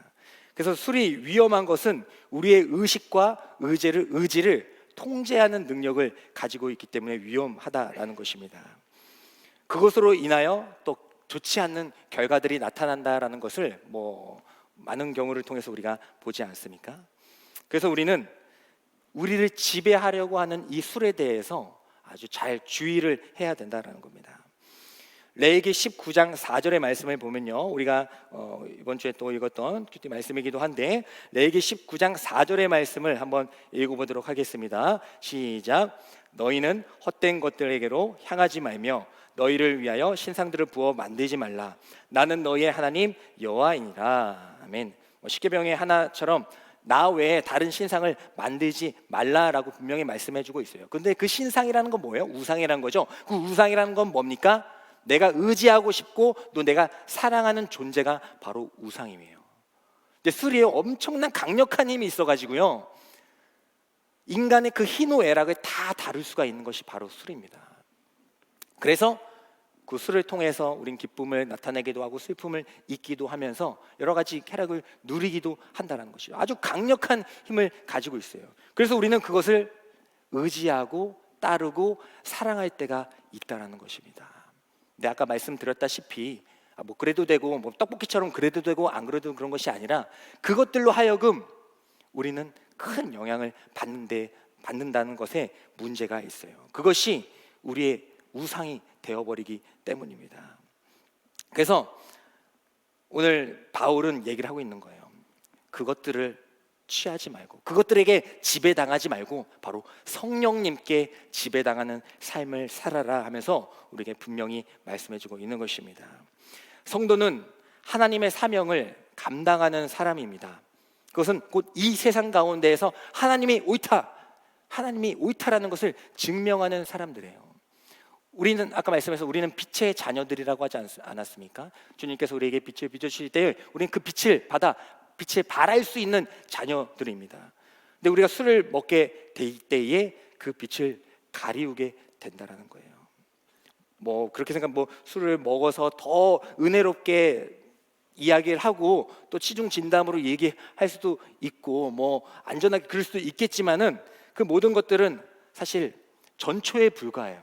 그래서 술이 위험한 것은 우리의 의식과 의지를 통제하는 능력을 가지고 있기 때문에 위험하다라는 것입니다. 그것으로 인하여 또 좋지 않는 결과들이 나타난다라는 것을 많은 경우를 통해서 우리가 보지 않습니까? 그래서 우리를 지배하려고 하는 이 술에 대해서 아주 잘 주의를 해야 된다는 겁니다. 레위기 19장 4절의 말씀을 보면요, 우리가 이번 주에 또 읽었던 큐티 말씀이기도 한데, 레위기 19장 4절의 말씀을 한번 읽어보도록 하겠습니다. 시작. 너희는 헛된 것들에게로 향하지 말며 너희를 위하여 신상들을 부어 만들지 말라. 나는 너희의 하나님 여호와이니라. 아멘. 십계명의 하나처럼 나 외에 다른 신상을 만들지 말라라고 분명히 말씀해주고 있어요. 근데 그 신상이라는 건 뭐예요? 우상이라는 거죠. 그 우상이라는 건 뭡니까? 내가 의지하고 싶고 또 내가 사랑하는 존재가 바로 우상이에요. 근데 술이 엄청난 강력한 힘이 있어가지고요, 인간의 그 희노애락을 다 다룰 수가 있는 것이 바로 술입니다. 그래서 그 술을 통해서 우린 기쁨을 나타내기도 하고 슬픔을 잊기도 하면서 여러 가지 쾌락을 누리기도 한다는 것이죠. 아주 강력한 힘을 가지고 있어요. 그래서 우리는 그것을 의지하고 따르고 사랑할 때가 있다는 것입니다. 근데 아까 말씀드렸다시피 그래도 되고 떡볶이처럼 그래도 되고 안 그래도 그런 것이 아니라, 그것들로 하여금 우리는 큰 영향을 받는다는 것에 문제가 있어요. 그것이 우리의 우상이 되어버리기 때문입니다. 그래서 오늘 바울은 얘기를 하고 있는 거예요. 그것들을 취하지 말고, 그것들에게 지배당하지 말고 바로 성령님께 지배당하는 삶을 살아라 하면서 우리에게 분명히 말씀해주고 있는 것입니다. 성도는 하나님의 사명을 감당하는 사람입니다. 그것은 곧 이 세상 가운데에서 하나님이 옳다라는 것을 증명하는 사람들이에요. 우리는 아까 말씀해서 우리는 빛의 자녀들이라고 하지 않았습니까? 주님께서 우리에게 빛을 비춰주실 때 우리는 그 빛을 받아 빛을 발할 수 있는 자녀들입니다. 근데 우리가 술을 먹게 될 때에 그 빛을 가리우게 된다라는 거예요. 그렇게 술을 먹어서 더 은혜롭게 이야기를 하고 또 치중 진담으로 얘기할 수도 있고 안전하게 그럴 수도 있겠지만은, 그 모든 것들은 사실 전초에 불과해요.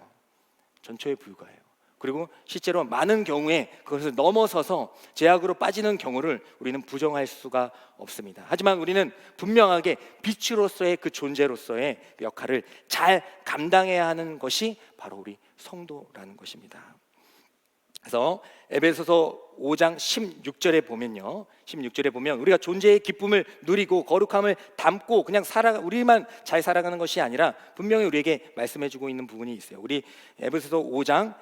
그리고 실제로 많은 경우에 그것을 넘어서서 제약으로 빠지는 경우를 우리는 부정할 수가 없습니다. 하지만 우리는 분명하게 빛으로서의 그 존재로서의 역할을 잘 감당해야 하는 것이 바로 우리 성도라는 것입니다. 그래서 에베소서 5장 16절에 보면 우리가 존재의 기쁨을 누리고 거룩함을 담고 그냥 우리만 잘 살아가는 것이 아니라 분명히 우리에게 말씀해주고 있는 부분이 있어요. 우리 에베소서 5장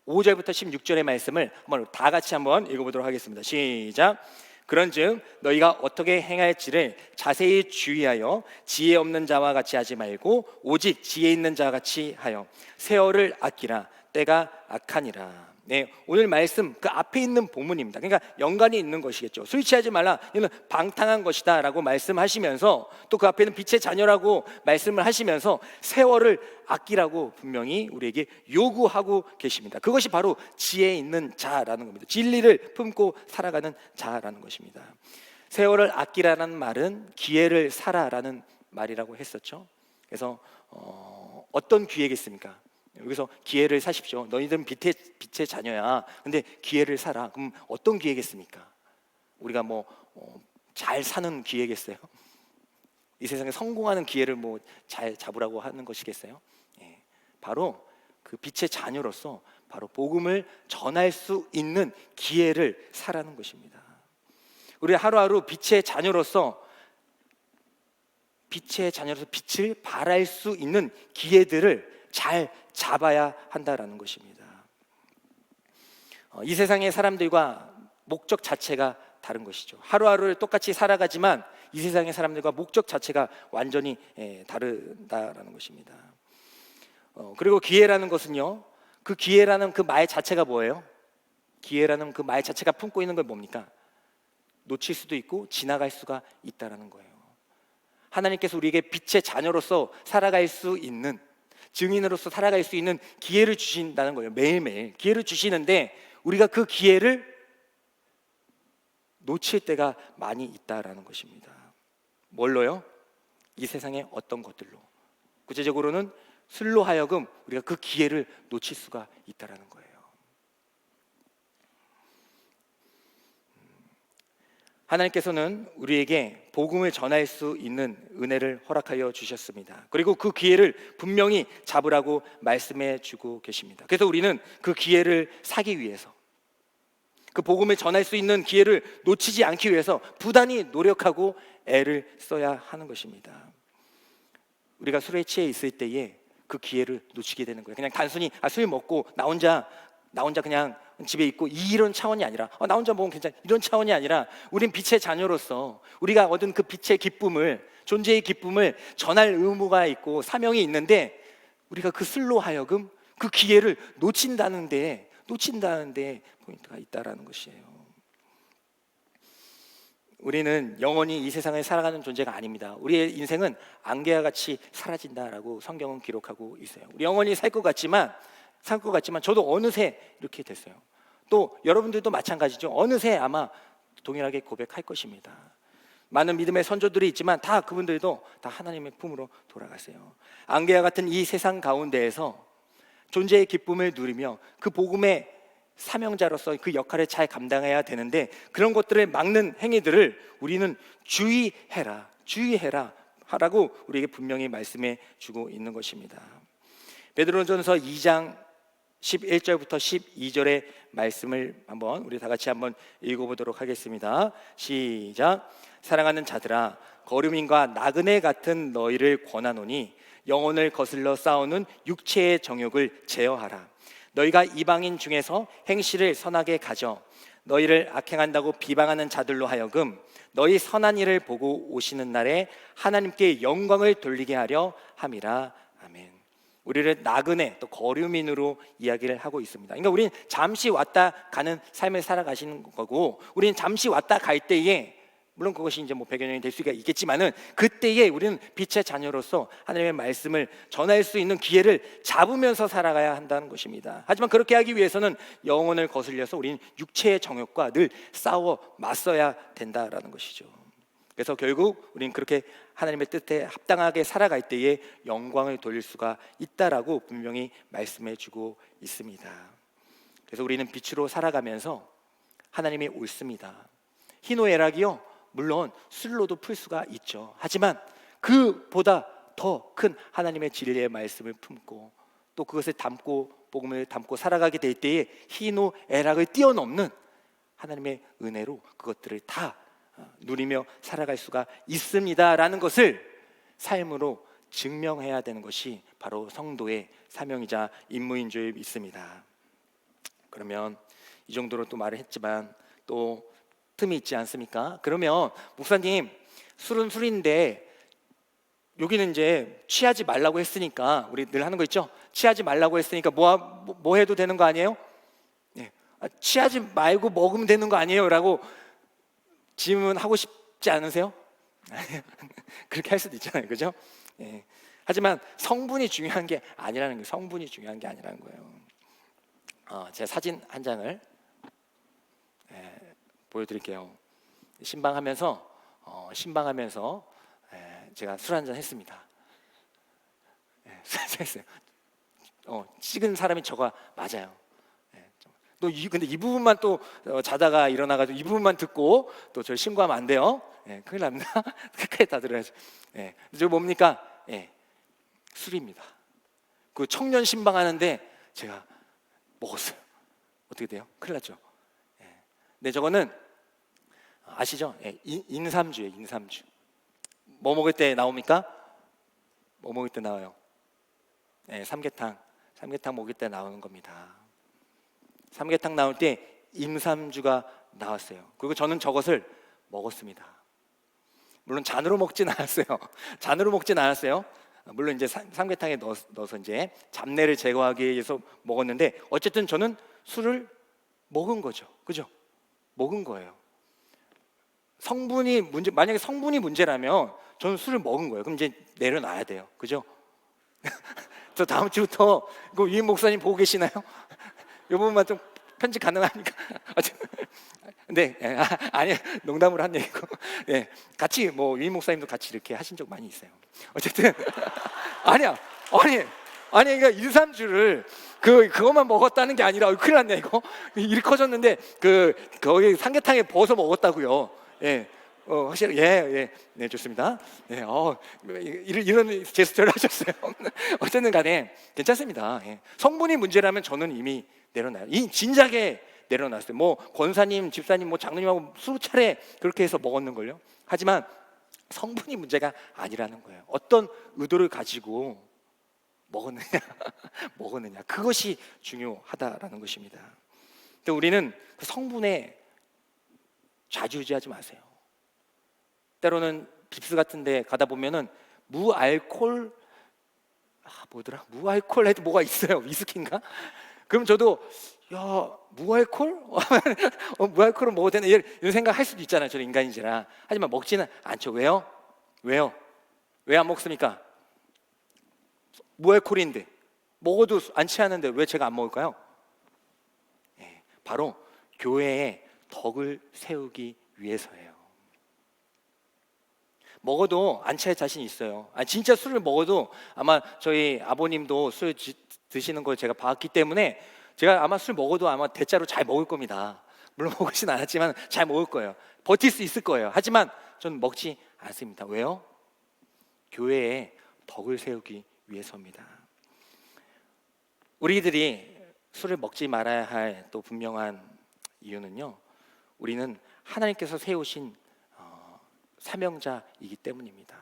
5절부터 16절의 말씀을 한번 다 같이 한번 읽어보도록 하겠습니다. 시작. 그런즉 너희가 어떻게 행할지를 자세히 주의하여 지혜 없는 자와 같이 하지 말고 오직 지혜 있는 자와 같이 하여 세월을 아끼라. 때가 악하니라. 네, 오늘 말씀 그 앞에 있는 본문입니다. 그러니까 연관이 있는 것이겠죠. 술 취하지 말라, 이는 방탕한 것이다 라고 말씀하시면서 또 그 앞에는 빛의 자녀라고 말씀을 하시면서 세월을 아끼라고 분명히 우리에게 요구하고 계십니다. 그것이 바로 지혜 있는 자라는 겁니다. 진리를 품고 살아가는 자라는 것입니다. 세월을 아끼라는 말은 기회를 사라라는 말이라고 했었죠. 그래서 어떤 기회겠습니까? 여기서 기회를 사십시오. 너희들은 빛의 자녀야. 근데 기회를 사라. 그럼 어떤 기회겠습니까? 우리가 잘 사는 기회겠어요? 이 세상에 성공하는 기회를 잘 잡으라고 하는 것이겠어요? 예, 바로 그 빛의 자녀로서 바로 복음을 전할 수 있는 기회를 사라는 것입니다. 우리 하루하루 빛의 자녀로서 빛을 발할 수 있는 기회들을 잘 잡아야 한다라는 것입니다. 이 세상의 사람들과 목적 자체가 다른 것이죠. 하루하루를 똑같이 살아가지만 이 세상의 사람들과 목적 자체가 완전히 다르다라는 것입니다. 그리고 기회라는 것은요, 그 기회라는 그 말 자체가 뭐예요? 기회라는 그 말 자체가 품고 있는 건 뭡니까? 놓칠 수도 있고 지나갈 수가 있다라는 거예요. 하나님께서 우리에게 빛의 자녀로서 살아갈 수 있는, 증인으로서 살아갈 수 있는 기회를 주신다는 거예요. 매일매일 기회를 주시는데 우리가 그 기회를 놓칠 때가 많이 있다라는 것입니다. 뭘로요? 이 세상의 어떤 것들로. 구체적으로는 술로 하여금 우리가 그 기회를 놓칠 수가 있다라는 거예요. 하나님께서는 우리에게 복음을 전할 수 있는 은혜를 허락하여 주셨습니다. 그리고 그 기회를 분명히 잡으라고 말씀해 주고 계십니다. 그래서 우리는 그 기회를 사기 위해서, 그 복음을 전할 수 있는 기회를 놓치지 않기 위해서 부단히 노력하고 애를 써야 하는 것입니다. 우리가 술에 취해 있을 때에 그 기회를 놓치게 되는 거예요. 그냥 단순히 술 먹고 나 혼자 그냥 집에 있고 이런 차원이 아니라 나 혼자 먹으면 괜찮아 이런 차원이 아니라 우린 빛의 자녀로서 우리가 얻은 그 빛의 기쁨을, 존재의 기쁨을 전할 의무가 있고 사명이 있는데 우리가 그 술로 하여금 그 기회를 놓친다는 데 포인트가 있다라는 것이에요. 우리는 영원히 이 세상을 살아가는 존재가 아닙니다. 우리의 인생은 안개와 같이 사라진다라고 성경은 기록하고 있어요. 우리 영원히 살 것 같지만 저도 어느새 이렇게 됐어요. 또 여러분들도 마찬가지죠. 어느새 아마 동일하게 고백할 것입니다. 많은 믿음의 선조들이 있지만 다 그분들도 다 하나님의 품으로 돌아갔어요. 안개와 같은 이 세상 가운데에서 존재의 기쁨을 누리며 그 복음의 사명자로서 그 역할을 잘 감당해야 되는데 그런 것들을 막는 행위들을 우리는 주의해라 하라고 우리에게 분명히 말씀해 주고 있는 것입니다. 베드로전서 2장 11절부터 12절의 말씀을 우리 다 같이 한번 읽어보도록 하겠습니다. 시작. 사랑하는 자들아, 거류민과 나그네 같은 너희를 권하노니 영혼을 거슬러 싸우는 육체의 정욕을 제어하라. 너희가 이방인 중에서 행실을 선하게 가져 너희를 악행한다고 비방하는 자들로 하여금 너희 선한 일을 보고 오시는 날에 하나님께 영광을 돌리게 하려 함이라. 아멘. 우리를 나그네 또 거류민으로 이야기를 하고 있습니다. 그러니까 우리는 잠시 왔다 가는 삶을 살아가시는 거고, 우리는 잠시 왔다 갈 때에 물론 그것이 이제 배경이 될 수가 있겠지만은 그때에 우리는 빛의 자녀로서 하나님의 말씀을 전할 수 있는 기회를 잡으면서 살아가야 한다는 것입니다. 하지만 그렇게 하기 위해서는 영혼을 거슬려서 우리는 육체의 정욕과 늘 싸워 맞서야 된다라는 것이죠. 그래서 결국 우리는 그렇게 하나님의 뜻에 합당하게 살아갈 때에 영광을 돌릴 수가 있다라고 분명히 말씀해 주고 있습니다. 그래서 우리는 빛으로 살아가면서 하나님이 옳습니다. 희노애락이요, 물론 술로도 풀 수가 있죠. 하지만 그보다 더 큰 하나님의 진리의 말씀을 품고 또 그것을 담고 복음을 담고 살아가게 될 때에 희노애락을 뛰어넘는 하나님의 은혜로 그것들을 다 누리며 살아갈 수가 있습니다라는 것을 삶으로 증명해야 되는 것이 바로 성도의 사명이자 임무인 줄 믿습니다. 그러면 이 정도로 또 말을 했지만 또 틈이 있지 않습니까? 그러면 목사님, 술은 술인데 여기는 이제 취하지 말라고 했으니까, 우리 늘 하는 거 있죠? 취하지 말라고 했으니까 뭐 해도 되는 거 아니에요? 예. 취하지 말고 먹으면 되는 거 아니에요? 라고 질문하고 싶지 않으세요? 그렇게 할 수도 있잖아요, 그죠? 예. 하지만 성분이 중요한 게 아니라는 거예요. 성분이 중요한 게 아니라는 거예요. 제가 사진 한 장을 보여드릴게요. 신방하면서 제가 술 한잔 했습니다. 술 한잔 했어요. 찍은 사람이 저가 맞아요. 근데 이 부분만 또 자다가 일어나가지고 이 부분만 듣고 또 저를 신고하면 안 돼요. 큰일 납니다. 끝까지 다 들어야죠. 저 뭡니까? 술입니다. 그 청년 신방하는데 제가 먹었어요. 어떻게 돼요? 큰일 났죠. 근데 저거는 아시죠? 인삼주예요. 인삼주. 뭐 먹을 때 나옵니까? 뭐 먹을 때 나와요? 삼계탕 먹을 때 나오는 겁니다. 삼계탕 나올 때 인삼주가 나왔어요. 그리고 저는 저것을 먹었습니다. 물론 잔으로 먹진 않았어요. 잔으로 먹진 않았어요. 물론 이제 삼계탕에 넣어서 이제 잡내를 제거하기 위해서 먹었는데, 어쨌든 저는 술을 먹은 거죠. 그죠? 먹은 거예요. 만약에 성분이 문제라면 저는 술을 먹은 거예요. 그럼 이제 내려놔야 돼요. 그죠? 저 다음 주부터 이거 유인 목사님 보고 계시나요? 이 부분만 좀 편집 가능합니까? 네, 아니 농담으로 한 얘기고, 같이 뭐 유인 목사님도 같이 이렇게 하신 적 많이 있어요. 어쨌든 그러니까 인삼주를 그것만 먹었다는 게 아니라 큰일 났네 이거. 일이 커졌는데 거기 삼계탕에 버서 먹었다고요. 확실히 네 좋습니다. 이런 제스처를 하셨어요. 어쨌든 간에 괜찮습니다. 성분이 문제라면 저는 이미 내려놔요. 진작에 내려놨어요. 뭐 권사님, 집사님, 뭐 장로님하고 수차례 그렇게 해서 먹었는걸요. 하지만 성분이 문제가 아니라는 거예요. 어떤 의도를 가지고 먹었느냐 그것이 중요하다라는 것입니다. 근데 우리는 그 성분에 좌지우지하지 마세요. 때로는 빕스 같은 데 가다 보면은 무알콜 해도 뭐가 있어요. 위스키인가? 그럼 저도 무알콜? 무알콜은 먹어도 되나? 이런 생각 할 수도 있잖아요. 저는 인간인지라. 하지만 먹지는 않죠. 왜요? 왜 안 먹습니까? 무알콜인데 먹어도 안 취하는데 왜 제가 안 먹을까요? 바로 교회의 덕을 세우기 위해서예요. 먹어도 안 취할 자신이 있어요. 진짜 술을 먹어도 아마 저희 아버님도 술 드시는 걸 제가 봤기 때문에 제가 아마 술 먹어도 아마 대자로 잘 먹을 겁니다. 물론 먹으진 않았지만 잘 먹을 거예요. 버틸 수 있을 거예요. 하지만 저는 먹지 않습니다. 왜요? 교회의 덕을 세우기 위해서입니다. 우리들이 술을 먹지 말아야 할 또 분명한 이유는요, 우리는 하나님께서 세우신 사명자이기 때문입니다.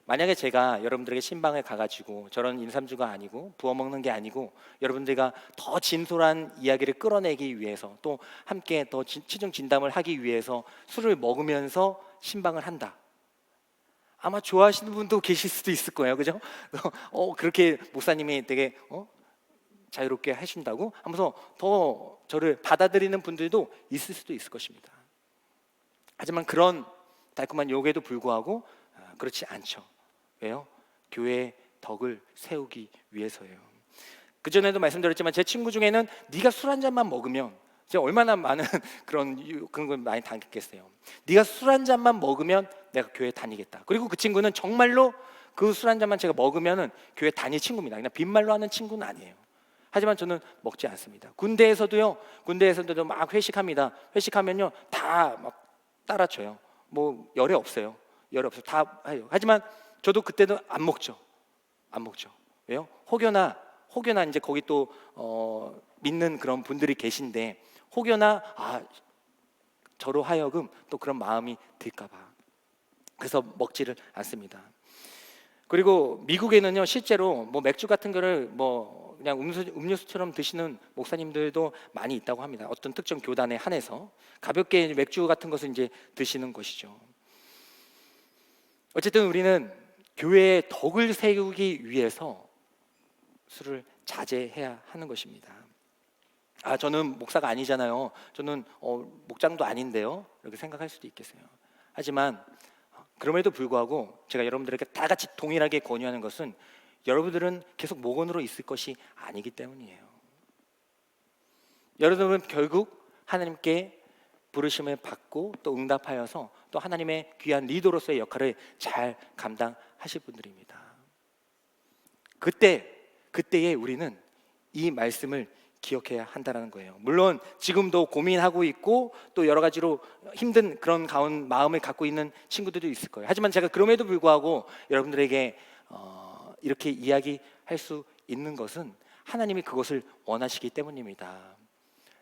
만약에 제가 여러분들에게 신방에 가가지고 저런 인삼주가 아니고 부어 먹는 게 아니고 여러분들과 더 진솔한 이야기를 끌어내기 위해서 또 함께 더 최종 진담을 하기 위해서 술을 먹으면서 신방을 한다, 아마 좋아하시는 분도 계실 수도 있을 거예요. 그죠? 그렇게 목사님이 되게 자유롭게 하신다고 하면서 더 저를 받아들이는 분들도 있을 수도 있을 것입니다. 하지만 그런 달콤한 요구에도 불구하고 그렇지 않죠. 왜요? 교회의 덕을 세우기 위해서예요. 그전에도 말씀드렸지만 제 친구 중에는 네가 술 한 잔만 먹으면, 제가 얼마나 많은 그런 걸 많이 당했겠어요. 네가 술 한 잔만 먹으면 내가 교회 다니겠다. 그리고 그 친구는 정말로 그 술 한 잔만 제가 먹으면은 교회 다닐 친구입니다. 그냥 빈말로 하는 친구는 아니에요. 하지만 저는 먹지 않습니다. 군대에서도 막 회식합니다. 회식하면요 다 막 따라쳐요. 뭐 열애 없어요. 다 해요. 하지만 저도 그때는 안 먹죠. 왜요? 혹여나 이제 거기 또 믿는 그런 분들이 계신데 혹여나 저로 하여금 또 그런 마음이 들까봐 그래서 먹지를 않습니다. 그리고 미국에는요 실제로 뭐 맥주 같은 거를 뭐 그냥 음료수처럼 드시는 목사님들도 많이 있다고 합니다. 어떤 특정 교단에 한해서 가볍게 맥주 같은 것을 이제 드시는 것이죠. 어쨌든 우리는 교회의 덕을 세우기 위해서 술을 자제해야 하는 것입니다. 아, 저는 목사가 아니잖아요. 저는 목장도 아닌데요. 이렇게 생각할 수도 있겠어요. 하지만 그럼에도 불구하고 제가 여러분들에게 다 같이 동일하게 권유하는 것은 여러분들은 계속 목원으로 있을 것이 아니기 때문이에요. 여러분은 결국 하나님께 부르심을 받고 또 응답하여서 또 하나님의 귀한 리더로서의 역할을 잘 감당하실 분들입니다. 그때에 우리는 이 말씀을 기억해야 한다는 거예요. 물론 지금도 고민하고 있고 또 여러 가지로 힘든 그런 가운 마음을 갖고 있는 친구들도 있을 거예요. 하지만 제가 그럼에도 불구하고 여러분들에게 이렇게 이야기할 수 있는 것은 하나님이 그것을 원하시기 때문입니다.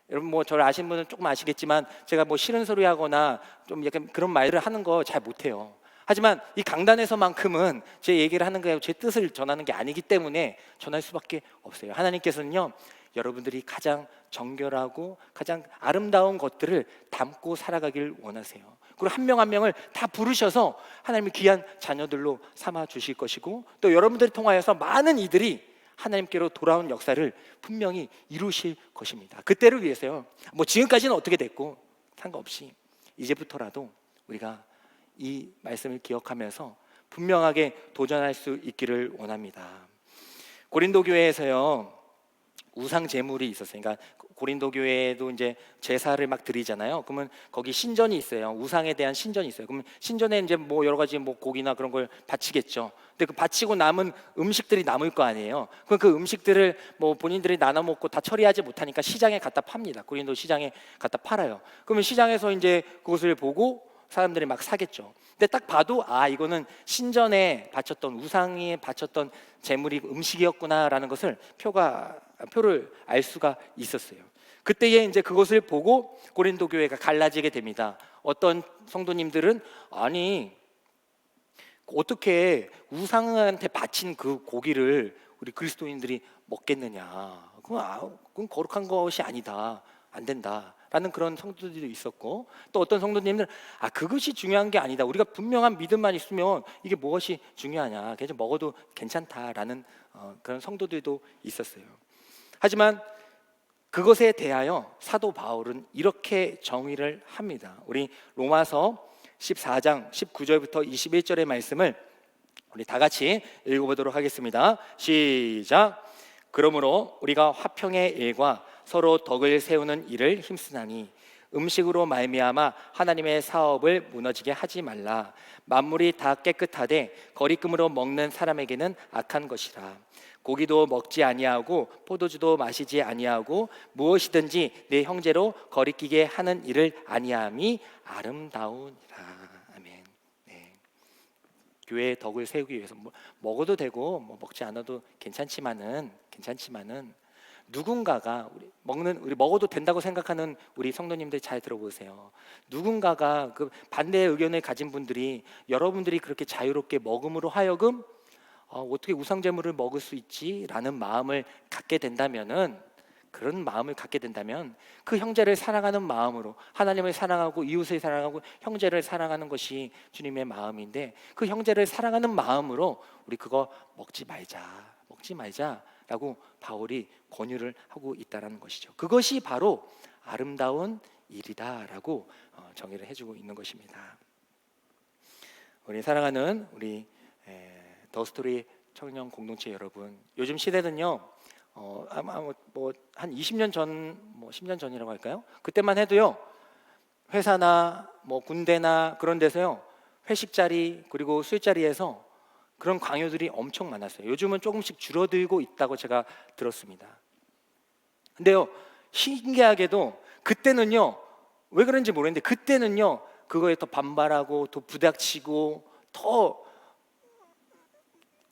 여러분 뭐 저를 아시는 분은 조금 아시겠지만 제가 뭐 싫은 소리 하거나 좀 약간 그런 말을 하는 거 잘 못해요. 하지만 이 강단에서만큼은 제 얘기를 하는 게 제 뜻을 전하는 게 아니기 때문에 전할 수밖에 없어요. 하나님께서는요 여러분들이 가장 정결하고 가장 아름다운 것들을 담고 살아가길 원하세요. 그리고 한 명 한 명을 다 부르셔서 하나님의 귀한 자녀들로 삼아 주실 것이고 또 여러분들을 통하여서 많은 이들이 하나님께로 돌아온 역사를 분명히 이루실 것입니다. 그때를 위해서요. 뭐 지금까지는 어떻게 됐고 상관없이 이제부터라도 우리가 이 말씀을 기억하면서 분명하게 도전할 수 있기를 원합니다. 고린도 교회에서요. 우상 제물이 있었어요. 그러니까 고린도 교회도 이제 제사를 막 드리잖아요. 그러면 거기 신전이 있어요. 우상에 대한 신전이 있어요. 그러면 신전에 이제 뭐 여러 가지 뭐 고기나 그런 걸 바치겠죠. 근데 그 바치고 남은 음식들이 남을 거 아니에요. 그럼 그 음식들을 뭐 본인들이 나눠 먹고 다 처리하지 못하니까 시장에 갖다 팝니다. 고린도 시장에 갖다 팔아요. 그러면 시장에서 이제 그것을 보고 사람들이 막 사겠죠. 근데 딱 봐도 아 이거는 신전에 바쳤던 우상에 바쳤던 제물이 음식이었구나라는 것을 표를 알 수가 있었어요. 그때에 이제 그것을 보고 고린도 교회가 갈라지게 됩니다. 어떤 성도님들은 아니 어떻게 우상한테 바친 그 고기를 우리 그리스도인들이 먹겠느냐? 그건 거룩한 것이 아니다. 안 된다. 라는 그런 성도들도 있었고 또 어떤 성도님들은 아 그것이 중요한 게 아니다. 우리가 분명한 믿음만 있으면 이게 무엇이 중요하냐. 그냥 먹어도 괜찮다라는 그런 성도들도 있었어요. 하지만 그것에 대하여 사도 바울은 이렇게 정의를 합니다. 우리 로마서 14장 19절부터 21절의 말씀을 우리 다 같이 읽어보도록 하겠습니다. 시작. 그러므로 우리가 화평의 일과 서로 덕을 세우는 일을 힘쓰나니 음식으로 말미암아 하나님의 사업을 무너지게 하지 말라. 만물이 다 깨끗하되 거리낌으로 먹는 사람에게는 악한 것이라. 고기도 먹지 아니하고 포도주도 마시지 아니하고 무엇이든지 내 형제로 거리끼게 하는 일을 아니함이 아름다우니라. 아멘. 네. 교회의 덕을 세우기 위해서 먹어도 되고 먹지 않아도 괜찮지만은 누군가가 우리 먹어도 된다고 생각하는 우리 성도님들 잘 들어보세요. 누군가가 그 반대의 의견을 가진 분들이 여러분들이 그렇게 자유롭게 먹음으로 하여금 어떻게 우상제물을 먹을 수 있지라는 마음을 갖게 된다면은 그런 마음을 갖게 된다면 그 형제를 사랑하는 마음으로 하나님을 사랑하고 이웃을 사랑하고 형제를 사랑하는 것이 주님의 마음인데 그 형제를 사랑하는 마음으로 우리 그거 먹지 말자라고 바울이 권유를 하고 있다는 것이죠. 그것이 바로 아름다운 일이다라고 정의를 해주고 있는 것입니다. 우리 사랑하는 우리 더스토리 청년 공동체 여러분, 요즘 시대는요 아마 뭐 한 20년 전, 10년 전이라고 할까요? 그때만 해도요 회사나 뭐 군대나 그런 데서요 회식 자리 그리고 술자리에서 그런 강요들이 엄청 많았어요. 요즘은 조금씩 줄어들고 있다고 제가 들었습니다. 근데요 신기하게도 그때는요 왜 그런지 모르겠는데 그때는요 그거에 더 반발하고 더 부닥치고 더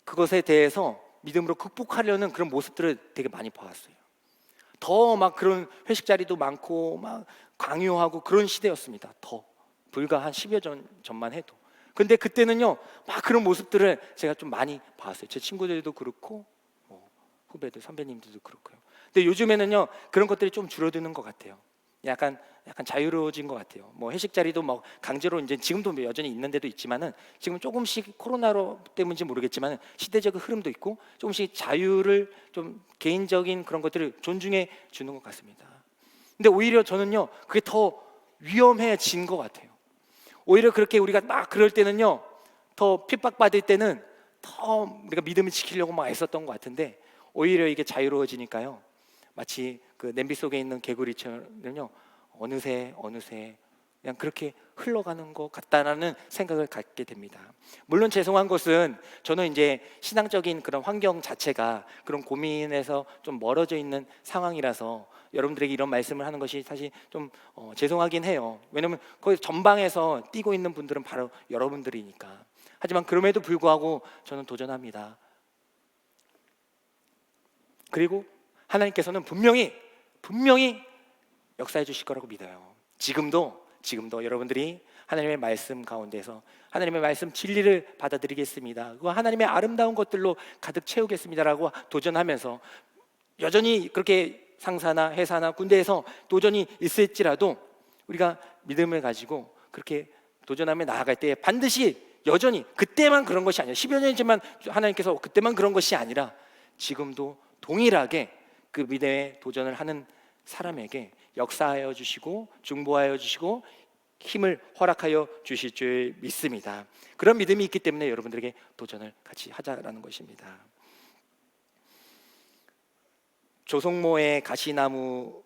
그것에 대해서 믿음으로 극복하려는 그런 모습들을 되게 많이 봐왔어요. 더 막 그런 회식 자리도 많고 막 강요하고 그런 시대였습니다. 더 불과 한 10여 년 전만 해도. 근데 그때는요 막 그런 모습들을 제가 좀 많이 봤어요. 제 친구들도 그렇고 후배들, 선배님들도 그렇고요. 근데 요즘에는요 그런 것들이 좀 줄어드는 것 같아요. 약간 자유로워진 것 같아요. 뭐 회식 자리도 뭐 강제로 이제 지금도 여전히 있는 데도 있지만은 지금 조금씩 코로나로 때문인지 모르겠지만 시대적 흐름도 있고 조금씩 자유를 좀 개인적인 그런 것들을 존중해 주는 것 같습니다. 근데 오히려 저는요 그게 더 위험해진 것 같아요. 오히려 그렇게 우리가 막 그럴 때는요 더 핍박받을 때는 더 우리가 믿음을 지키려고 막 애썼던 것 같은데 오히려 이게 자유로워지니까요 마치 그 냄비 속에 있는 개구리처럼요 어느새 그냥 그렇게 흘러가는 것 같다라는 생각을 갖게 됩니다. 물론 죄송한 것은 저는 이제 신앙적인 그런 환경 자체가 그런 고민에서 좀 멀어져 있는 상황이라서 여러분들에게 이런 말씀을 하는 것이 사실 좀 죄송하긴 해요. 왜냐하면 거기 전방에서 뛰고 있는 분들은 바로 여러분들이니까. 하지만 그럼에도 불구하고 저는 도전합니다. 그리고 하나님께서는 분명히 역사해 주실 거라고 믿어요. 지금도 여러분들이 하나님의 말씀 가운데서 하나님의 말씀 진리를 받아들이겠습니다. 그리고 하나님의 아름다운 것들로 가득 채우겠습니다라고 도전하면서 여전히 그렇게 상사나 회사나 군대에서 도전이 있을지라도 우리가 믿음을 가지고 그렇게 도전하며 나아갈 때 반드시 여전히 그때만 그런 것이 아니라 10여 년이지만 하나님께서 그때만 그런 것이 아니라 지금도 동일하게 그 믿음의 도전을 하는 사람에게 역사하여 주시고 중보하여 주시고 힘을 허락하여 주실 줄 믿습니다. 그런 믿음이 있기 때문에 여러분들에게 도전을 같이 하자라는 것입니다. 조성모의 가시나무에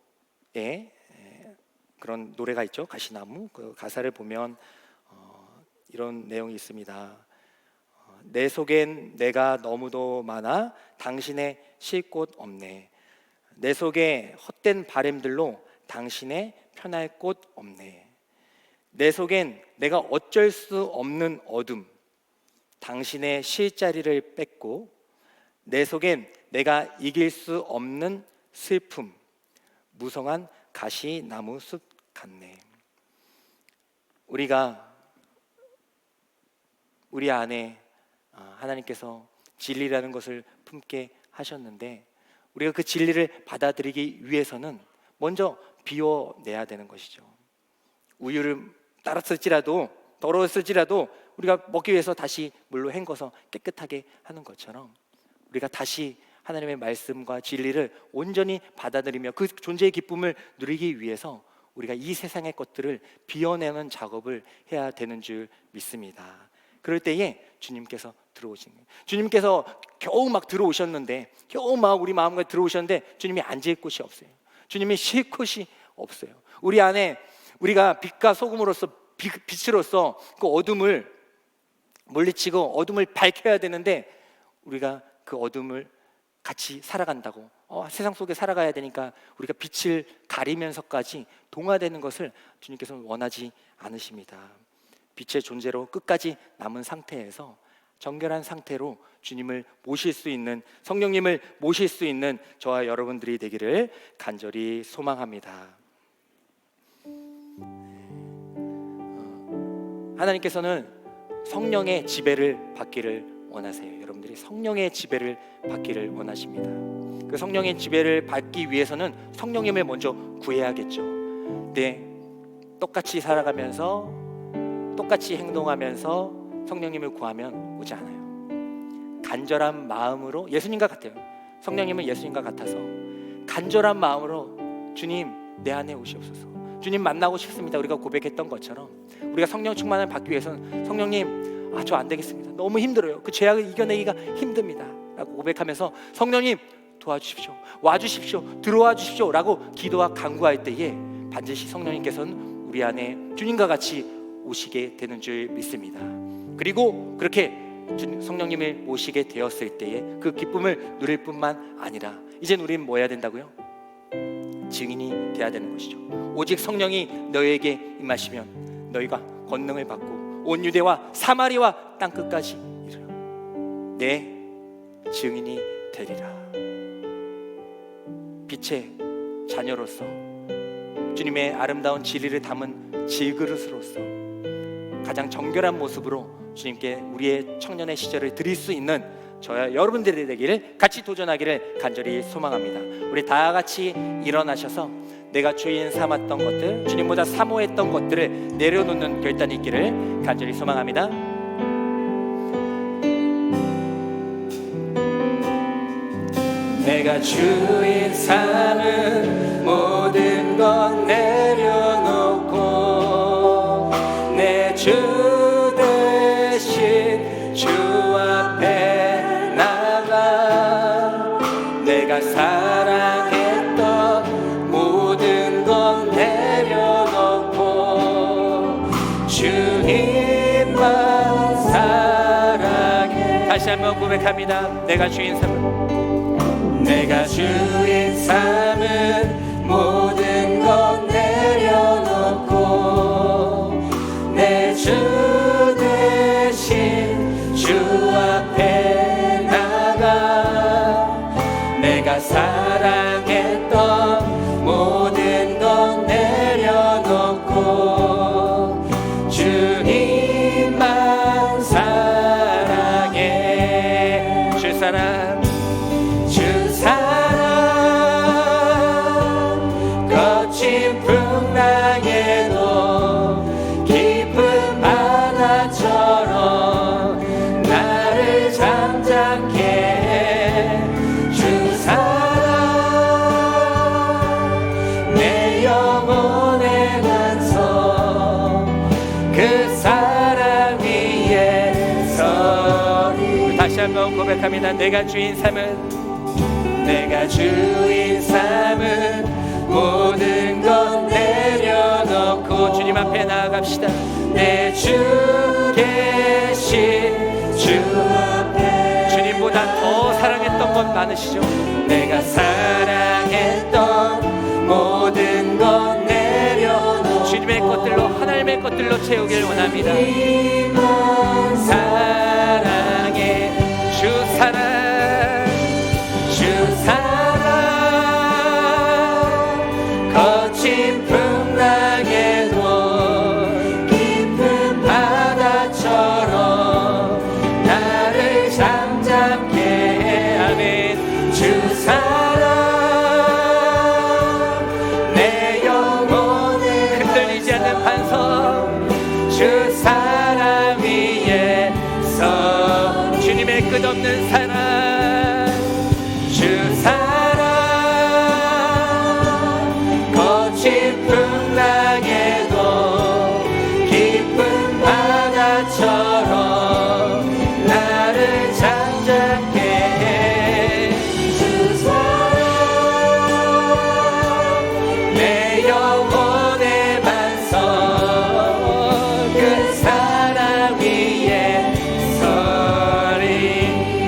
그런 노래가 있죠. 가시나무. 그 가사를 보면 이런 내용이 있습니다. 내 속엔 내가 너무도 많아 당신의 쉴 곳 없네. 내 속에 헛된 바램들로 당신의 편할 곳 없네. 내 속엔 내가 어쩔 수 없는 어둠, 당신의 쉴 자리를 뺏고 내 속엔 내가 이길 수 없는 슬픔, 무성한 가시나무 숲 같네. 우리 안에 하나님께서 진리라는 것을 품게 하셨는데 우리가 그 진리를 받아들이기 위해서는 먼저 비워내야 되는 것이죠. 우유를 따랐을지라도 더러웠을지라도 우리가 먹기 위해서 다시 물로 헹궈서 깨끗하게 하는 것처럼 우리가 다시 하나님의 말씀과 진리를 온전히 받아들이며 그 존재의 기쁨을 누리기 위해서 우리가 이 세상의 것들을 비워내는 작업을 해야 되는 줄 믿습니다. 그럴 때에 주님께서 들어오신 거예요. 주님께서 겨우 막 들어오셨는데 겨우 막 우리 마음에 들어오셨는데 주님이 앉을 곳이 없어요. 주님이 쉴 곳이 없어요. 우리 안에 우리가 빛과 소금으로서 빛으로서 그 어둠을 물리치고 어둠을 밝혀야 되는데 우리가 그 어둠을 같이 살아간다고 세상 속에 살아가야 되니까 우리가 빛을 가리면서까지 동화되는 것을 주님께서는 원하지 않으십니다. 빛의 존재로 끝까지 남은 상태에서 정결한 상태로 주님을 모실 수 있는 성령님을 모실 수 있는 저와 여러분들이 되기를 간절히 소망합니다. 하나님께서는 성령의 지배를 받기를 원하세요. 여러분들이 성령의 지배를 받기를 원하십니다. 그 성령의 지배를 받기 위해서는 성령님을 먼저 구해야겠죠. 근데 똑같이 살아가면서 똑같이 행동하면서 성령님을 구하면 오지 않아요. 간절한 마음으로 예수님과 같아요. 성령님은 예수님과 같아서 간절한 마음으로 주님 내 안에 오시옵소서. 주님 만나고 싶습니다. 우리가 고백했던 것처럼 우리가 성령 충만을 받기 위해서는 성령님 저 안 되겠습니다. 너무 힘들어요. 그 죄악을 이겨내기가 힘듭니다. 라고 고백하면서 성령님 도와주십시오. 와주십시오. 들어와 주십시오. 라고 기도와 간구할 때에 반드시 성령님께서는 우리 안에 주님과 같이 오시게 되는 줄 믿습니다. 그리고 그렇게 성령님을 모시게 되었을 때에 그 기쁨을 누릴 뿐만 아니라 이젠 우리는 뭐 해야 된다고요? 증인이 돼야 되는 것이죠. 오직 성령이 너희에게 임하시면 너희가 권능을 받고 온 유대와 사마리와 땅끝까지 이르러 내 증인이 되리라. 빛의 자녀로서 주님의 아름다운 진리를 담은 질그릇으로서 가장 정결한 모습으로 주님께 우리의 청년의 시절을 드릴 수 있는 저와 여러분들이 되기를, 같이 도전하기를 간절히 소망합니다. 우리 다 같이 일어나셔서 내가 주인 삼았던 것들, 주님보다 사모했던 것들을 내려놓는 결단이 있기를 간절히 소망합니다. 내가 주인 삼은 모든 건 내려놓고 내 주 대신 주 앞에 나가 내가 사랑했던 모든 건 내려놓고 주님만 사랑해. 다시 한번 고백합니다. 내가 주인 삼은, 내가 주인 삼은 모든 건 내려놓고 내 주 대신 주 앞에 나가 내가 사랑했던 모든 건 내려놓고 주님만 사랑해. 주 사랑, 주 사랑 거친 풍랑에도 깊은 바다처럼 나를 잠잠케 해. 주 사랑 내 영혼의 반석 그 사랑 위에 서리. 다시 한번 고백합니다. 내가 주인 삼은, 내가 주인 삼은 모든 건 내려놓고 주님 앞에 나아갑시다. 내 주 계신 주 앞에 주님보다 더 사랑했던 건 많으시죠? 내가 사랑했던 모든 건 내려놓고 주님의 것들로, 하나님의 것들로 채우길 원합니다. 사랑해. 주 사랑, 주 사랑 거친 풍랑에도 깊은 바다처럼 나를 잠잠케 해. 아멘. 주 사랑 내 영혼을 흔들리지 않는 반석 주 사랑 위에 서. 주님의 끝없는 사랑, 주 사랑 거친 풍랑에도 깊은 바다처럼 나를 잠잠케 해. 주 사랑 내 영혼의 반석 그 사랑 위에 서리.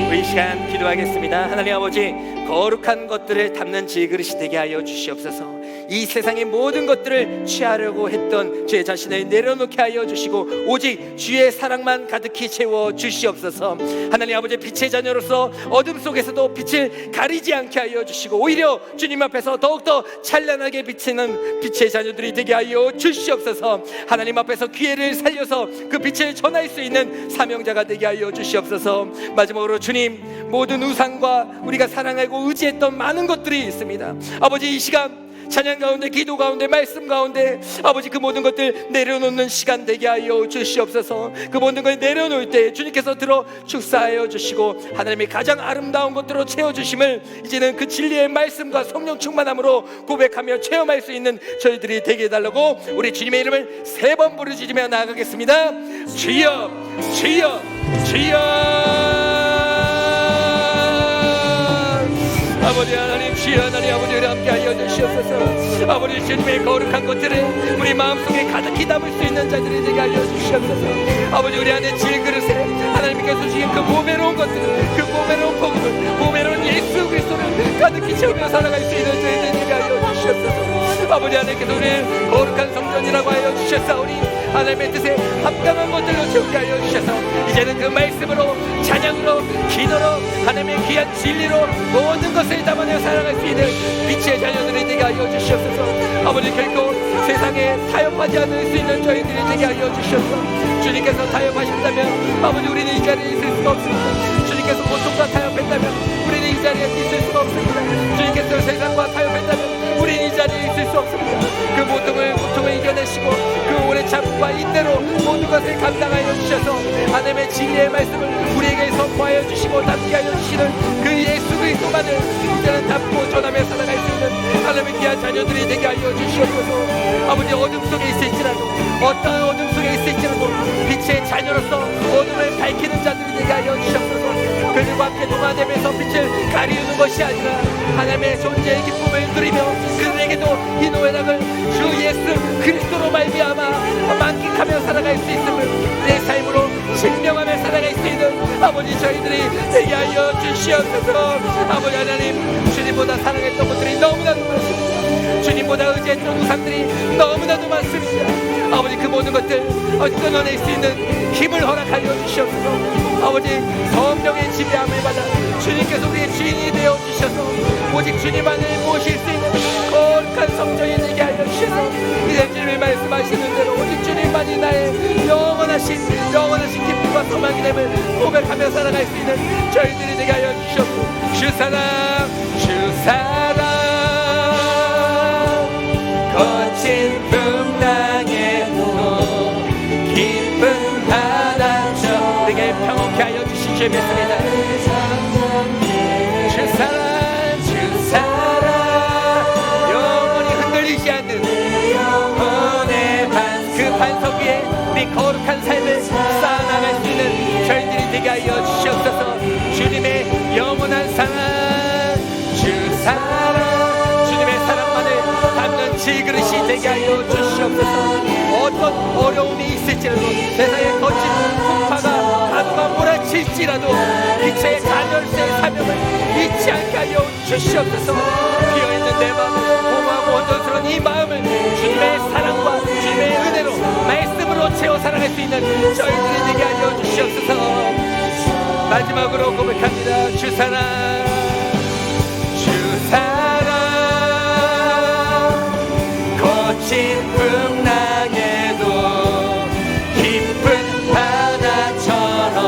우리 이 시간 기도하겠습니다. 하나님 아버지, 거룩한 것들을 담는 질그릇이 되게 하여 주시옵소서. 이 세상의 모든 것들을 취하려고 했던 제 자신을 내려놓게 하여 주시고 오직 주의 사랑만 가득히 채워 주시옵소서. 하나님 아버지, 빛의 자녀로서 어둠 속에서도 빛을 가리지 않게 하여 주시고 오히려 주님 앞에서 더욱더 찬란하게 비치는 빛의 자녀들이 되게 하여 주시옵소서. 하나님 앞에서 기회를 살려서 그 빛을 전할 수 있는 사명자가 되게 하여 주시옵소서. 마지막으로 주님, 모든 우상과 우리가 사랑하고 의지했던 많은 것들이 있습니다. 아버지, 이 시간 찬양 가운데, 기도 가운데, 말씀 가운데 아버지 그 모든 것들 내려놓는 시간 되게 하여 주시옵소서. 그 모든 걸 내려놓을 때 주님께서 들어 축사하여 주시고 하나님의 가장 아름다운 것들로 채워주심을 이제는 그 진리의 말씀과 성령 충만함으로 고백하며 체험할 수 있는 저희들이 되게 해달라고 우리 주님의 이름을 3번 부르짖으며 나아가겠습니다. 주여, 주여, 주여. 아버지 하나님, 주여 하나님, 아버지를 함께하여 주시옵소서. 아버지, 주님의 거룩한 것들을 우리 마음속에 가득히 담을 수 있는 자들이 되게 하여 주시옵소서. 아버지, 우리 안에 질그릇에 하나님께서 주신 그 보배로운 것들, 그 보배로운 복음을, 보배로운 예수 그리스도를 가득히 채우며 살아갈 수 있는 저희들 되게 하여 주시옵소서. 아버지, 하나님께서 우리를 거룩한 성전이라고 하여 주셨사오니 하나님의 뜻에 합당한 것들로 채우게 하여 주셔서 이제는 그 말씀으로 찬양으로 기도로 하나님의 귀한 진리로 모든 것을 담아내어 살아갈 수 있는 빛의 자녀들이 되게 하여 주시옵소서. 아버지 결코 세상에 타협하지 않을 수 있는 저희들이 되게 하여 주시옵소서. 주님께서 타협하셨다면 아버지 우리는 이 자리에 있을 수가 없습니다. 주님께서 고통과 타협했다면 우리는 이 자리에 있을 수가 없습니다. 주님께서 세상과 타협했다면 우리는 이 자리에 있을 수 없습니다. 그 고통을 이겨내시고 그 오랜 참과 인내로 모든 것을 감당하여 주셔서 하나님의 진리의 말씀을 우리에게 선포하여 주시고 담게 하여 주시는 그 예수 그리스도만을 이제는 담고 전하며 살아갈 수 있는 하나님의 귀한 자녀들이 되게 하여 주시옵소서. 아버지 어둠 속에 있을지라도 어떠한 어둠 속에 있을지라도 빛의 자녀로서 어둠을 밝히는 자들이 되게 하여 주시옵소서. 그들과 함께 동화되면서 빛을 가리우는 것이 아니라 하나님의 존재의 기쁨을 누리며 그들에게도 이 노예락을 주 예수 그리스도로 말미암아 만끽하며 살아갈 수 있음을 내 삶으로 증명하며 살아갈 수 있는 아버지 저희들이 되게 하여 주시옵소서. 아버지 하나님 주님보다 사랑했던 것들이 너무나도 많습니다. 주님보다 의지했던 우상들이 너무나도 많습니다. 아버지 그 모든 것들 끊어낼 수 있는 힘을 허락하여 주시옵소서. 아버지 성령의 지배함을 받아 주님께서 우리의 주인이 되어 주셔서 오직 주님만을 모실 수 있는 거룩한 성전이 되게 하여 주셔서 이제 주님이 말씀하시는 대로 오직 주님만이 나의 영원하신 기쁨과 소망이 됨을 고백하며 살아갈 수 있는 저희들이 되게 하여 주시옵소서. 주사랑 거친 풍랑에도 기쁜 바다처럼 우리에게 평온케 하여 주신 줄 믿습니다. 주사랑 영원히 흔들리지 않는 그 반석 위에 우리 거룩한 삶을 쌓아나갈 수 있는 저희들이 되게 하여 주시옵소서. 주님의 영원한 사랑 주사랑 주님의 사랑만을 담는 질그릇이 되게 하여 주시옵소서. 어떤 어려움이 있을지라도 세상의 거친 풍파가 파도가 몰아칠지라도 빛의 자녀로서의 사명을 잊지 않게 하여 주시옵소서. 비어있는 내 마음 공허하고 온전스러운 이 마음을 주님의 사랑과 주님의 은혜로 말씀으로 채워 살아갈 수 있는 저희들이 되게 하여 주시옵소서. 마지막으로 고백합니다. 주사랑 거친 풍랑에도 깊은 바다처럼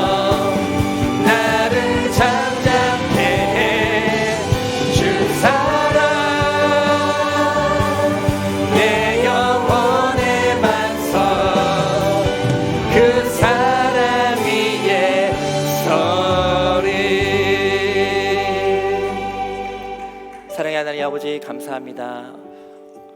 나를 잠잠케 해. 주사랑 내 영혼의 반석 그 사랑 위에 서리. 사랑의 하나님 아버지 감사합니다.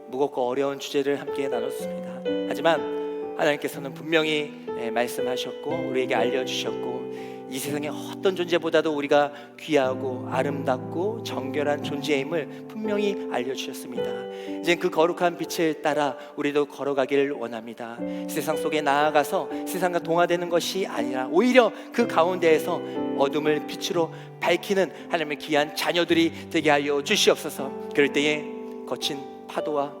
무겁고 어려운 주제를 함께 나눴습니다. 하지만 하나님께서는 분명히 말씀하셨고 우리에게 알려주셨고 이 세상의 어떤 존재보다도 우리가 귀하고 아름답고 정결한 존재임을 분명히 알려주셨습니다. 이제 그 거룩한 빛을 따라 우리도 걸어가기를 원합니다. 세상 속에 나아가서 세상과 동화되는 것이 아니라 오히려 그 가운데에서 어둠을 빛으로 밝히는 하나님의 귀한 자녀들이 되게 하여 주시옵소서. 그럴 때에 거친 파도와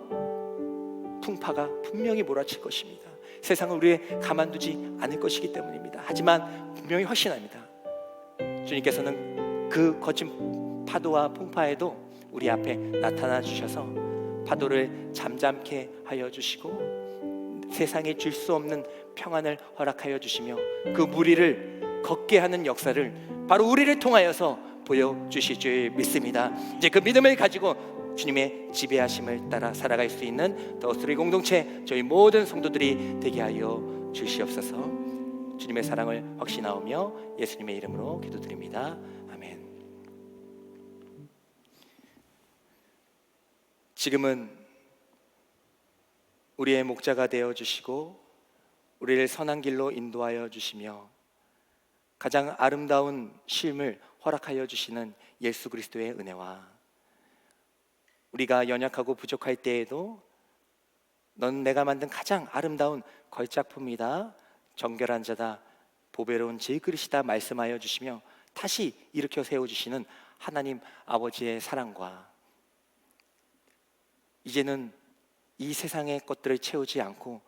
풍파가 분명히 몰아칠 것입니다. 세상은 우리를 가만두지 않을 것이기 때문입니다. 하지만 분명히 확신합니다. 주님께서는 그 거친 파도와 풍파에도 우리 앞에 나타나 주셔서 파도를 잠잠케 하여 주시고 세상에 줄 수 없는 평안을 허락하여 주시며 그 무리를 걷게 하는 역사를 바로 우리를 통하여서 보여주실 줄 믿습니다. 이제 그 믿음을 가지고 주님의 지배하심을 따라 살아갈 수 있는 더스토리 공동체 저희 모든 성도들이 되게 하여 주시옵소서. 주님의 사랑을 확신하오며 예수님의 이름으로 기도드립니다. 아멘. 지금은 우리의 목자가 되어 주시고 우리를 선한 길로 인도하여 주시며 가장 아름다운 쉼을 허락하여 주시는 예수 그리스도의 은혜와 우리가 연약하고 부족할 때에도 넌 내가 만든 가장 아름다운 걸작품이다, 정결한 자다, 보배로운 질그릇이다 말씀하여 주시며 다시 일으켜 세워주시는 하나님 아버지의 사랑과 이제는 이 세상의 것들을 채우지 않고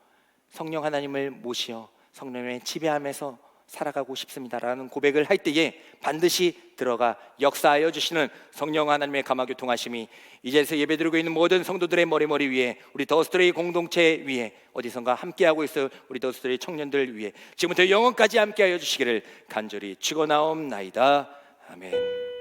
성령 하나님을 모시어 성령의 지배하면서 살아가고 싶습니다라는 고백을 할 때에 반드시 들어가 역사하여 주시는 성령 하나님의 감화교통하심이 이제서 예배드리고 있는 모든 성도들의 머리 위에, 우리 더스트레이 공동체 위에, 어디선가 함께하고 있을 우리 더스트레이 청년들 위에 지금부터 영원까지 함께하여 주시기를 간절히 축원하옵나이다. 아멘.